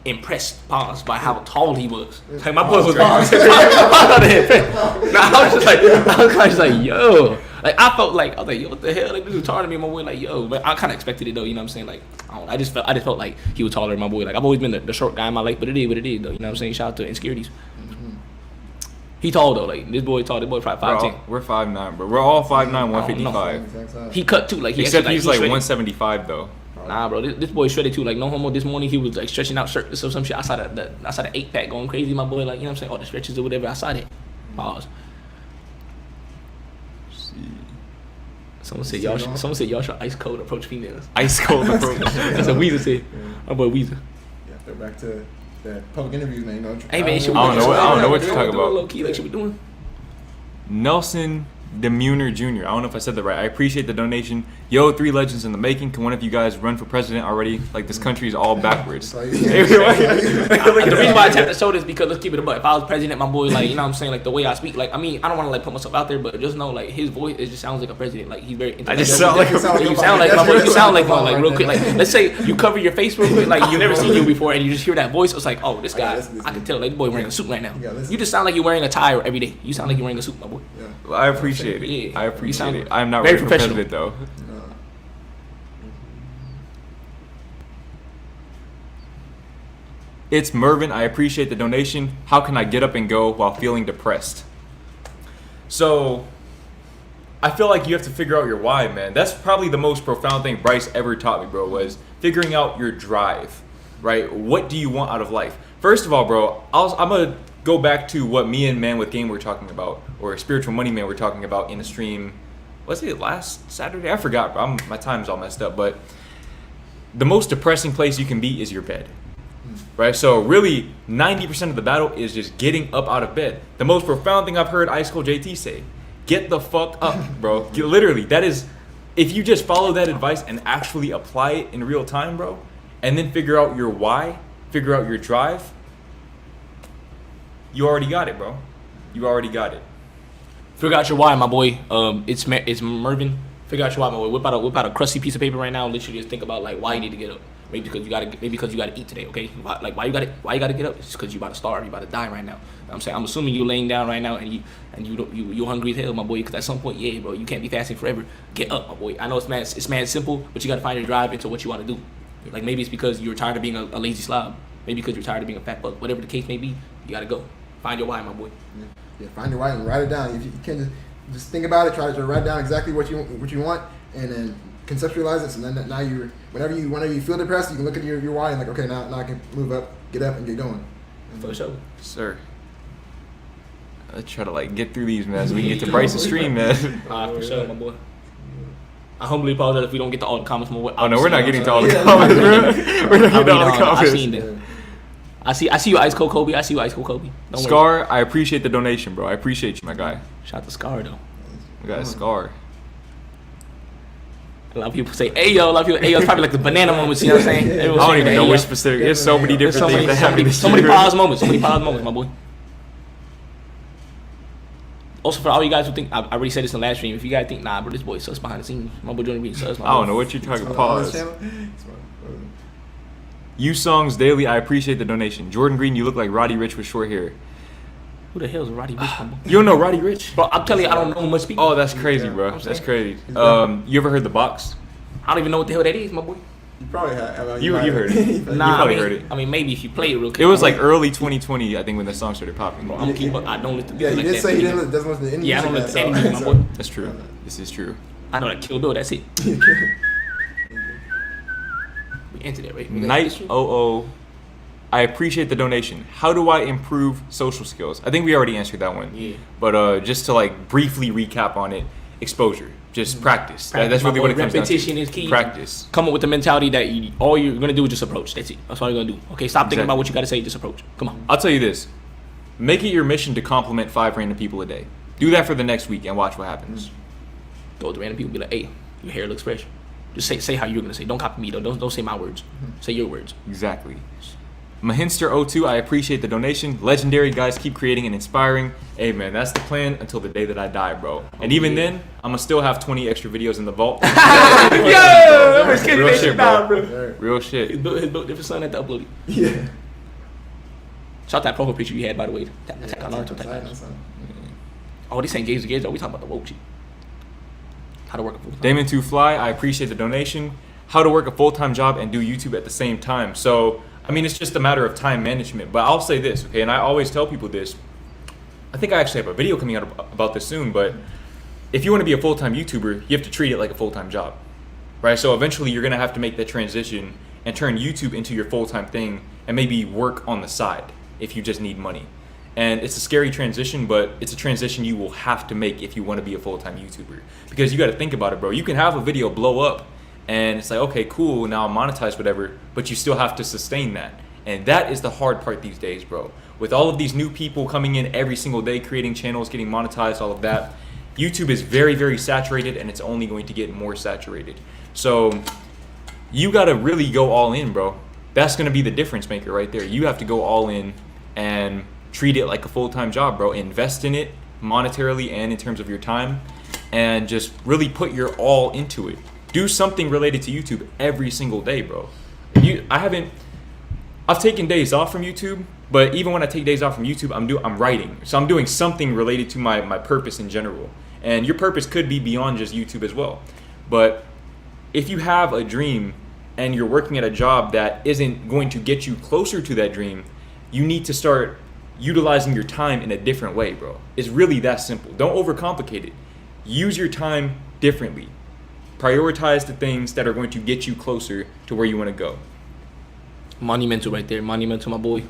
impressed, by how tall he was. Like my boy was I was just like, yo. Like I was like, yo, what the hell? Like this is taller than me, my boy. Like, yo, but I kind of expected it though. You know what I'm saying? Like, I just felt like he was taller than my boy. Like I've always been the short guy in my life, but it is what it is though. You know what I'm saying? Shout out to Insecurities. He tall though. Like this boy tall. This boy probably 5'10". We're 5'9", bro. We're all 5'9", 155. He cut too. Like he Except actually, he's like shredded. 175 though. Nah, bro, this boy shredded too. Like no homo. This morning he was like stretching out shirtless or some shit. I saw the 8-pack going crazy. My boy, like you know what I'm saying, all the stretches or whatever. I saw that. Pause. Someone said y'all should ice cold approach females. Ice cold approach. That's what Weezer said. My boy Weezer. Yeah, they're back to the public interviews, man. You know, Hey man, should we I don't know what you're talking about. Low key, like should we doing? Nelson Demuner Jr. I don't know if I said that right. I appreciate the donation. Yo, 3 legends in the making. Can one of you guys run for president already? Like this country is all backwards. The reason why I tapped the shoulder is because let's keep it a buck. If I was president, my boy, like you know what I'm saying, like the way I speak, like I mean, I don't want to like put myself out there, but just know like his voice, it just sounds like a president. Like he's very. I just sound like You sound like my boy. You sound like one, like real quick. Like let's say you cover your face real quick, like you never seen you before, and you just hear that voice. It's like, oh, this guy, I can tell. Like the boy wearing a suit right now. You just sound like you're wearing a tie every day. You sound like you're wearing a suit, my boy. Well, I appreciate it. Yeah. I appreciate it. I'm not very ready for professional. president though. It's Mervin. I appreciate the donation. How can I get up and go while feeling depressed? So, I feel like you have to figure out your why, man. That's probably the most profound thing Bryce ever taught me, bro, was figuring out your drive, right? What do you want out of life? First of all, bro, I'm going to go back to what me and Man with Game were talking about, or Spiritual Money Man were talking about in a stream. Was it last Saturday? I forgot, bro. My time's all messed up. But the most depressing place you can be is your bed. Right? So really, 90% of the battle is just getting up out of bed. The most profound thing I've heard Ice Cold JT say, get the fuck up, bro. Literally, that is, if you just follow that advice and actually apply it in real time, bro, and then figure out your why, figure out your drive, you already got it, bro. You already got it. Figure out your why, my boy. It's Mervin. Figure out your why, my boy. Whip out a crusty piece of paper right now. Literally just think about like why you need to get up. Maybe because you gotta eat today, okay? Like why you gotta get up? It's because you about to starve, you about to die right now. You know what I'm saying, I'm assuming you laying down right now and you hungry as hell, my boy. Because at some point, yeah, bro, you can't be fasting forever. Get up, my boy. I know it's mad simple, but you gotta find your drive into what you want to do. Like maybe it's because you're tired of being a lazy slob. Maybe because you're tired of being a fat fuck. Whatever the case may be, you gotta go find your why, my boy. Yeah, find your why and write it down. If you can just think about it, try to write down exactly what you want, and then conceptualize it. So then now whenever you feel depressed, you can look at your why and like, okay, now I can move up, get up, and get going. For sure, sir. Let's try to like get through these, man, so we can get to Bryce's stream, man. For sure, my boy. I humbly apologize if we don't get to all the comments. Oh no, we're not getting to all the comments, bro. We're not getting to all the comments. I've seen them. I see you, Ice Cold Kobe. I see you, Ice Cold Kobe. Don't Scar, worry. I appreciate the donation, bro. I appreciate you, my guy. Shout out to Scar though. We got a Scar. A lot of people say Ayo. A lot of people Ayo is probably like the banana moments. You know what I'm saying? I don't even know which specific. There's so many different things that happen. So many pause moments. So many pause moments, my boy. Also, for all you guys who think, I already said this in the last stream. If you guys think, nah, bro, this boy sus behind the scenes. My boy Jordan being sus. I don't know what you're talking about. Pause. You Songs Daily, I appreciate the donation. Jordan Green, you look like Roddy Rich with short hair. Who the hell is Roddy Rich? You don't know Roddy Rich? Bro, I'm telling you, I don't know much people. Oh, that's crazy, bro. That's crazy. You ever heard The Box? I don't even know what the hell that is, my boy. You probably have. You heard it. Nah, you probably heard it. I mean, maybe if you play it real quick. It was like early 2020, I think, when the song started popping. Bro, I don't listen to Yeah, music you like did that. say he doesn't listen to any music. Yeah, I don't listen to any so- music, my boy. That's true. This is true. I know that Kill Bill, that's it. We entered it, right? Night 00, I appreciate the donation. How do I improve social skills? I think we already answered that one. Yeah. But just to like briefly recap on it, exposure. Just practice. That's really what it comes down to. Repetition is key. Practice. Come up with the mentality that all you're gonna do is just approach. That's it. That's all you're gonna do. Okay, stop thinking about what you gotta say. Just approach. Come on. I'll tell you this. Make it your mission to compliment 5 random people a day. Do that for the next week and watch what happens. Go to random people, be like, "Hey, your hair looks fresh." Just say how you're gonna say. Don't copy me though. Don't say my words. Say your words. Exactly. Mahinster02, I appreciate the donation. Legendary, guys, keep creating and inspiring. Hey, man, that's the plan until the day that I die, bro. And even then, I'm going to still have 20 extra videos in the vault. Yo, I'm just kidding. Real shit, bro. Bro. Real shit. His built different son had to upload it. Yeah. Shout out that profile picture you had, by the way. Oh, this ain't Games. Oh, we talking about the woke shit. How to work a full-time. DamonTooFly, I appreciate the donation. How to work a full-time job and do YouTube at the same time. So, I mean, it's just a matter of time management. But I'll say this, okay, and I always tell people this. I think I actually have a video coming out about this soon, but if you want to be a full-time YouTuber, you have to treat it like a full-time job, right? So eventually you're going to have to make that transition and turn YouTube into your full-time thing and maybe work on the side if you just need money. And it's a scary transition, but it's a transition you will have to make if you want to be a full-time YouTuber. Because you got to think about it, bro. You can have a video blow up and it's like, okay, cool, now I'm monetized, whatever, but you still have to sustain that. And that is the hard part these days, bro. With all of these new people coming in every single day, creating channels, getting monetized, all of that, YouTube is very, very saturated, and it's only going to get more saturated. So you got to really go all in, bro. That's going to be the difference maker right there. You have to go all in and treat it like a full-time job, bro. Invest in it monetarily and in terms of your time, and just really put your all into it. Do something related to YouTube every single day, bro. I've taken days off from YouTube, but even when I take days off from YouTube, I'm writing. So I'm doing something related to my purpose in general. And your purpose could be beyond just YouTube as well. But if you have a dream and you're working at a job that isn't going to get you closer to that dream, you need to start utilizing your time in a different way, bro. It's really that simple. Don't overcomplicate it. Use your time differently. Prioritize the things that are going to get you closer to where you want to go. Monumental right there. Monumental, my boy.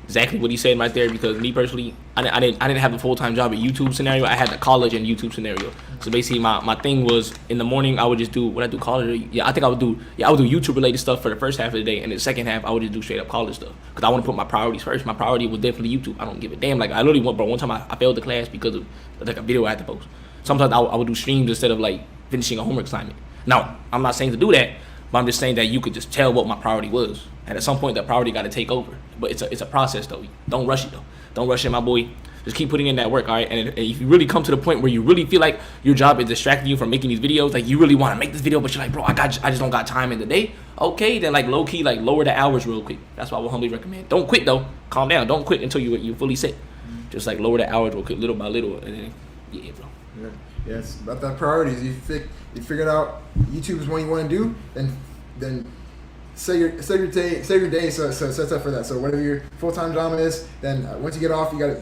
Exactly what he said right there, because me personally, I didn't have a full-time job at YouTube scenario. I had the college and YouTube scenario. So basically my thing was, in the morning I would just do what I do college. I would do YouTube related stuff for the first half of the day, and the second half I would just do straight up college stuff, because I want to put my priorities first. My priority was definitely YouTube. I don't give a damn. Like, I literally one time I failed the class because of like a video I had to post. Sometimes I would do streams instead of like finishing a homework assignment. Now, I'm not saying to do that, but I'm just saying that you could just tell what my priority was. And at some point, that priority got to take over. But it's a process, though. Don't rush it, though. Don't rush it, my boy. Just keep putting in that work, all right? And if you really come to the point where you really feel like your job is distracting you from making these videos, like you really want to make this video, but you're like, bro, I just don't got time in the day. Okay, then like low key, like lower the hours real quick. That's what I would humbly recommend. Don't quit though. Calm down. Don't quit until you fully set. Just like lower the hours real quick, little by little, and then yeah, bro. Yeah, it's about that priorities. You figured out YouTube is what you want to do, then set your day so set up for that. So whatever your full-time job is, then once you get off, you gotta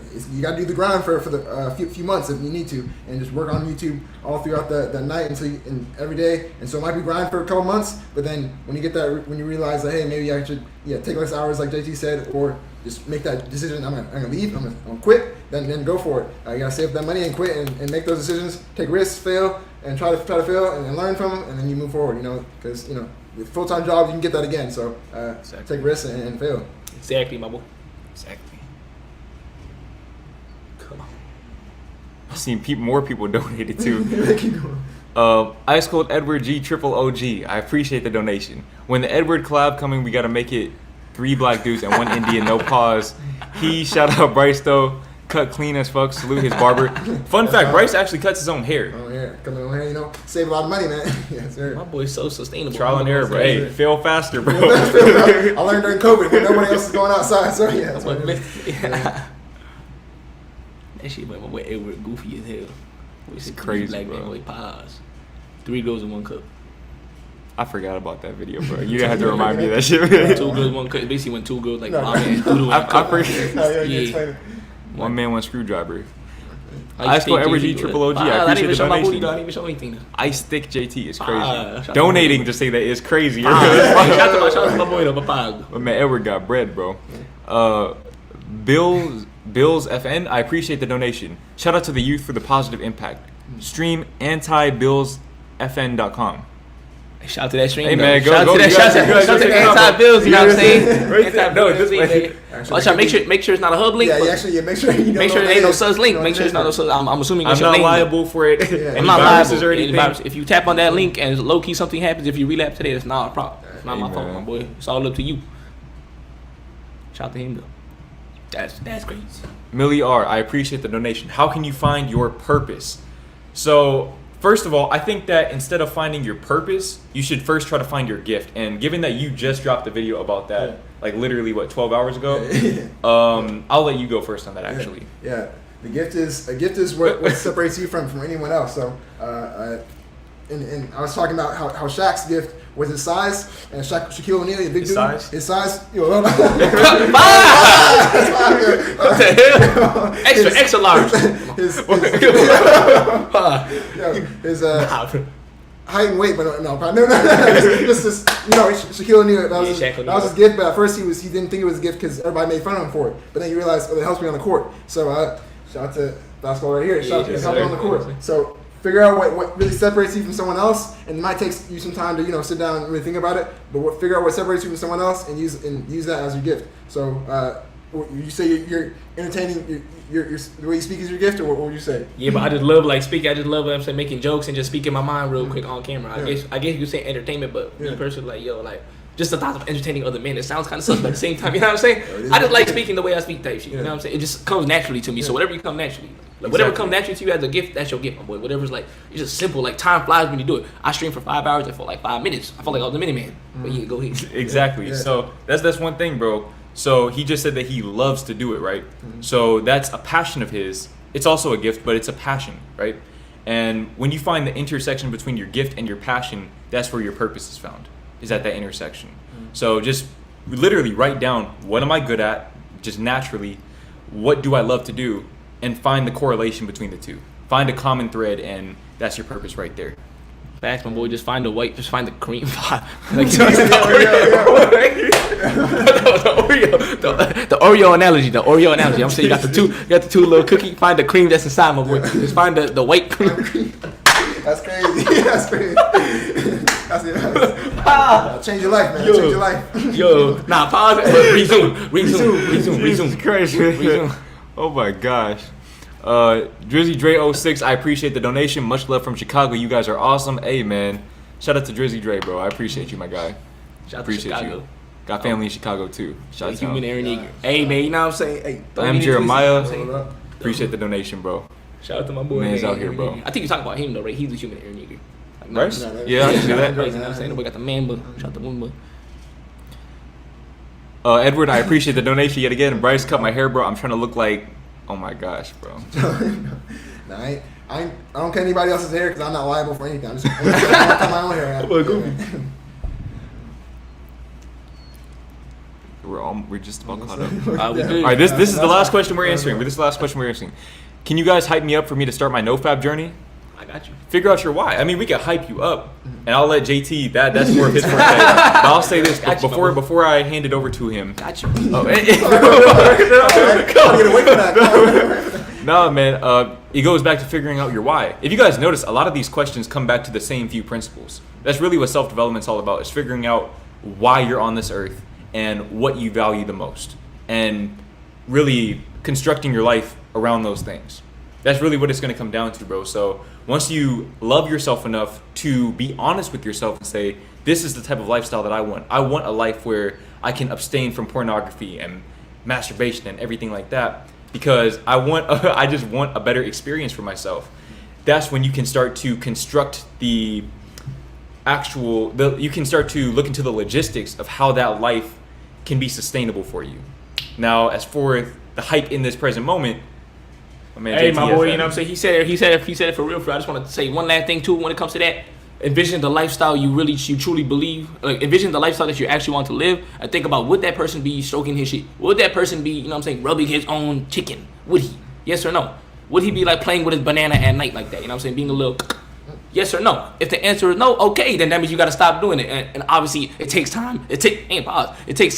do the grind for the few months if you need to, and just work on YouTube all throughout the night and every day. And so it might be grind for a couple months, but then when you realize that, hey, maybe I should take less hours like JT said, or just make that decision. I'm gonna leave. I'm gonna quit. Then go for it. You gotta save that money and quit and make those decisions. Take risks, fail, and try to fail and learn from them, and then you move forward. Because with full-time jobs, you can get that again. So exactly. Take risks and fail. Exactly, my boy. Exactly. Come on. I've seen more people donated too. Keep going. Ice Cold Edward G Triple OG. I appreciate the donation. When the Edward collab coming, we gotta make it 3 black dudes and 1 Indian. No pause. Shout out Bryce though. Cut clean as fuck. Salute his barber. Fun fact: Bryce actually cuts his own hair. Oh yeah, coming on here, save a lot of money, man. Yes, sir. My boy's so sustainable. Trial and error, bro. Hey, fail faster, bro. I learned during COVID when nobody else is going outside. So yeah, that's what it is. That shit, my boy Edward goofy as hell. It's crazy, black bro. man, boy, pause. 3 girls in 1 cup. I forgot about that video, bro. You didn't have to remind me of that shit. 2 girls, 1 cup. Basically, when 2 girls like No. mom and doodle in a cup. I forget. Explain it. 1 man, 1 screwdriver. Like Ice Cold Stick Edward G JT, Triple OG. I I didn't appreciate even the show my booty, donation. though. I didn't even show anything. Ice Thick JT is crazy. Shout out Donating to to say that is crazy. Shout out to my boy, though, Papa. But man, Edward got bread, bro. Bills FN. I appreciate the donation. Shout out to the youth for the positive impact. Stream antibillsfn.com. Shout out to that stream. Hey, man, though. Shout out to that. Shout out to the anti-bills. You know what I'm saying? Anti-bills. Watch out. Make sure it's not a hub link. Yeah, make sure you Make sure it ain't no sus link. Make sure it's not no sus. I'm assuming I'm it's your not name. liable for it. I'm not liable. Or anything. If you tap on that link and low key something happens, if you relapse today, it's not a problem. It's not my Hey, fault, man. my boy. It's all up to you. Shout out to him though. That's crazy. Milir, I appreciate the donation. How can you find your purpose? So, first of all, I think that instead of finding your purpose, you should first try to find your gift. And given that you just dropped a video about that, like literally 12 hours ago, I'll let you go first on that actually. Yeah. The gift is what separates you from anyone else. So, and I was talking about how Shaq's gift was his size, and Shaquille O'Neal, the big His dude. size? His size. What the hell? Extra large. His height and weight, but no. Just Shaquille O'Neal. That was his gift. But at first he didn't think it was a gift because everybody made fun of him for it. But then you realize, it helps me on the court. So shout out to basketball right here. Shout out to help on the court. So figure out what really separates you from someone else, and it might take you some time to sit down and really think about it. But figure out what separates you from someone else and use that as your gift. So you say you're entertaining. The way you speak is your gift, or what would you say? Yeah, but I just love speaking. I just love making jokes and just speaking my mind real quick on camera. I guess you could say entertainment, but me personally, just the thought of entertaining other men. It sounds kind of sus, but at the same time, you know what I'm saying? I just like speaking the way I speak type shit. You know what I'm saying? It just comes naturally to me. So whatever you come naturally, whatever comes naturally to you as a gift, that's your gift, my boy. Whatever's it's just simple. Like time flies when you do it. I stream for 5 hours. I felt like 5 minutes. I felt like I was the Miniman. But yeah, go ahead. Exactly. Yeah. So that's one thing, bro. So he just said that he loves to do it, right? So that's a passion of his. It's also a gift, but it's a passion, right? And when you find the intersection between your gift and your passion, that's where your purpose is found, is at that intersection. So just literally write down, what am I good at, just naturally, what do I love to do, and find the correlation between the two. Find a common thread, and that's your purpose right there. Facts, my boy. Just find the cream vibe. The Oreo analogy. The Oreo analogy. I'm saying you got the two little cookie. Find the cream that's inside, my boy. Just find the white cream. That's crazy. That's crazy. Change your life, man. Change your life. Pause it. Resume. Crazy. Resume. Oh my gosh. Drizzy Dre 06, I appreciate the donation. Much love from Chicago. You guys are awesome. Hey man, shout out to Drizzy Dre, bro. I appreciate you, my guy. Shout out Appreciate to Chicago. you. Got family in Chicago too. Shout out to Human him. Aaron Eager. Hey man, you know what I'm saying? Hey, I'm Jeremiah. Appreciate the donation, bro. Shout out to my boy. Man's out here, bro. I think you're talking about him though, right? He's a human air nigga. Like, Bryce? No, Yeah, I can see that. Bryce, you know what I'm saying? Nobody got the man, but shout out to one, but. Edward, I appreciate the donation yet again. Bryce cut my hair, bro. I'm trying to look like, oh my gosh, bro. Nah, I don't cut anybody else's hair because I'm not liable for anything. I'm just cut my own hair out. We're just about caught up. We good. All right, this is the last question we're answering. This is the last question we're answering. Can you guys hype me up for me to start my nofap journey? I got you. Figure out your why. I mean, we can hype you up, and I'll let JT. That's more of his forte. But I'll say this before I hand it over to him. Got you. No, man. It goes back to figuring out your why. If you guys notice, a lot of these questions come back to the same few principles. That's really what self-development's all about, is figuring out why you're on this earth and what you value the most, and really constructing your life around those things. That's really what it's going to come down to, bro. So once you love yourself enough to be honest with yourself and say, this is the type of lifestyle that I want. I want a life where I can abstain from pornography and masturbation and everything like that, because I just want a better experience for myself. That's when you can start to construct you can start to look into the logistics of how that life can be sustainable for you. Now, as for the hype in this present moment, hey, my boy, you know what I'm saying? He said it for real. I just want to say one last thing too when it comes to that. Envision the lifestyle you truly believe. Like, envision the lifestyle that you actually want to live. And think about, would that person be stroking his shit? Would that person be, you know what I'm saying, rubbing his own chicken? Would he? Yes or no? Would he be like playing with his banana at night like that? You know what I'm saying? Being a little. Yes or no? If the answer is no, okay, then that means you got to stop doing it. And obviously, it takes time. It takes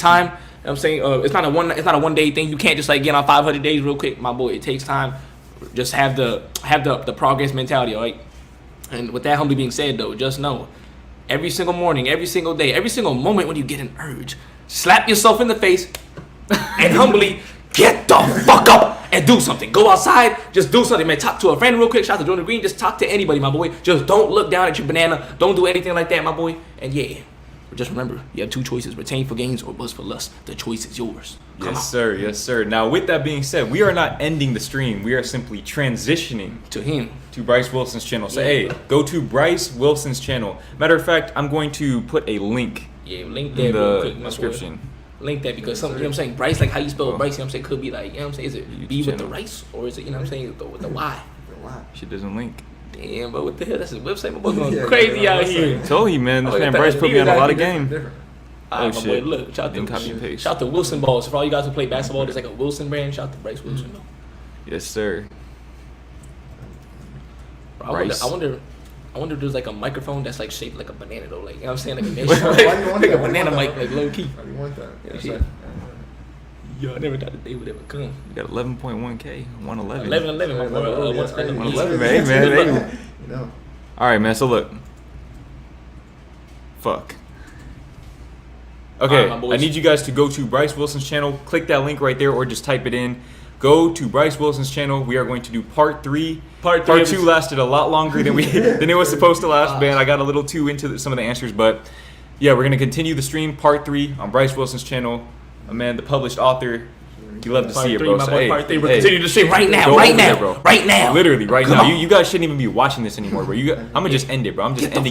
time. You know what I'm saying? It's not a one day thing. You can't just like get on 500 days real quick, my boy. It takes time. Just have the progress mentality, all right? And with that humbly being said, though, just know, every single morning, every single day, every single moment when you get an urge, slap yourself in the face and humbly get the fuck up and do something. Go outside, just do something, man. Talk to a friend real quick. Shout out to Demuner Jr. Just talk to anybody, my boy. Just don't look down at your banana. Don't do anything like that, my boy. And yeah, just remember, you have two choices: retain for gains or bust for lust. The choice is yours. Yes, sir. Yes, sir. Now, with that being said, we are not ending the stream. We are simply transitioning to Bryce Wilson's channel. So, hey, go to Bryce Wilson's channel. Matter of fact, I'm going to put a link link there in the description. Link that because some, you know what I'm saying, Bryce, like how you spell Bryce, you know what I'm saying, could be like, you know what I'm saying, is it B with the rice or is it, you know what I'm saying, with the Y? She doesn't link. Damn, but what the hell? That's his website. My boy going crazy out here. Told you, man. This man Bryce put me on a lot of game. Oh shit! Boy, look, shout out to Wilson balls. For all you guys who play basketball, there's like a Wilson brand. Shout out to Bryce Wilson, though. Yes, sir. Bro, I wonder if there's like a microphone that's like shaped like a banana though. Like, you know what I'm saying, like a banana mic, like low key. Why do you want that? Yeah, yo, I never thought the day would ever come. You got 11.1K, 111. 11, my boy. 111, man. You know. All right, man. So look. Fuck. Okay, I need you guys to go to Bryce Wilson's channel. Click that link right there, or just type it in. Go to Bryce Wilson's channel. We are going to do part 3. Part 2 lasted a lot longer than it was supposed to last, man. I got a little too into some of the answers, but yeah, we're gonna continue the stream, part 3 on Bryce Wilson's channel. Man, the published author. You love to see it, bro. So, hey, we're continuing the stream right now, bro. Right now. Literally right now. You guys shouldn't even be watching this anymore, bro. I'm gonna just end it, bro. I'm just ending it.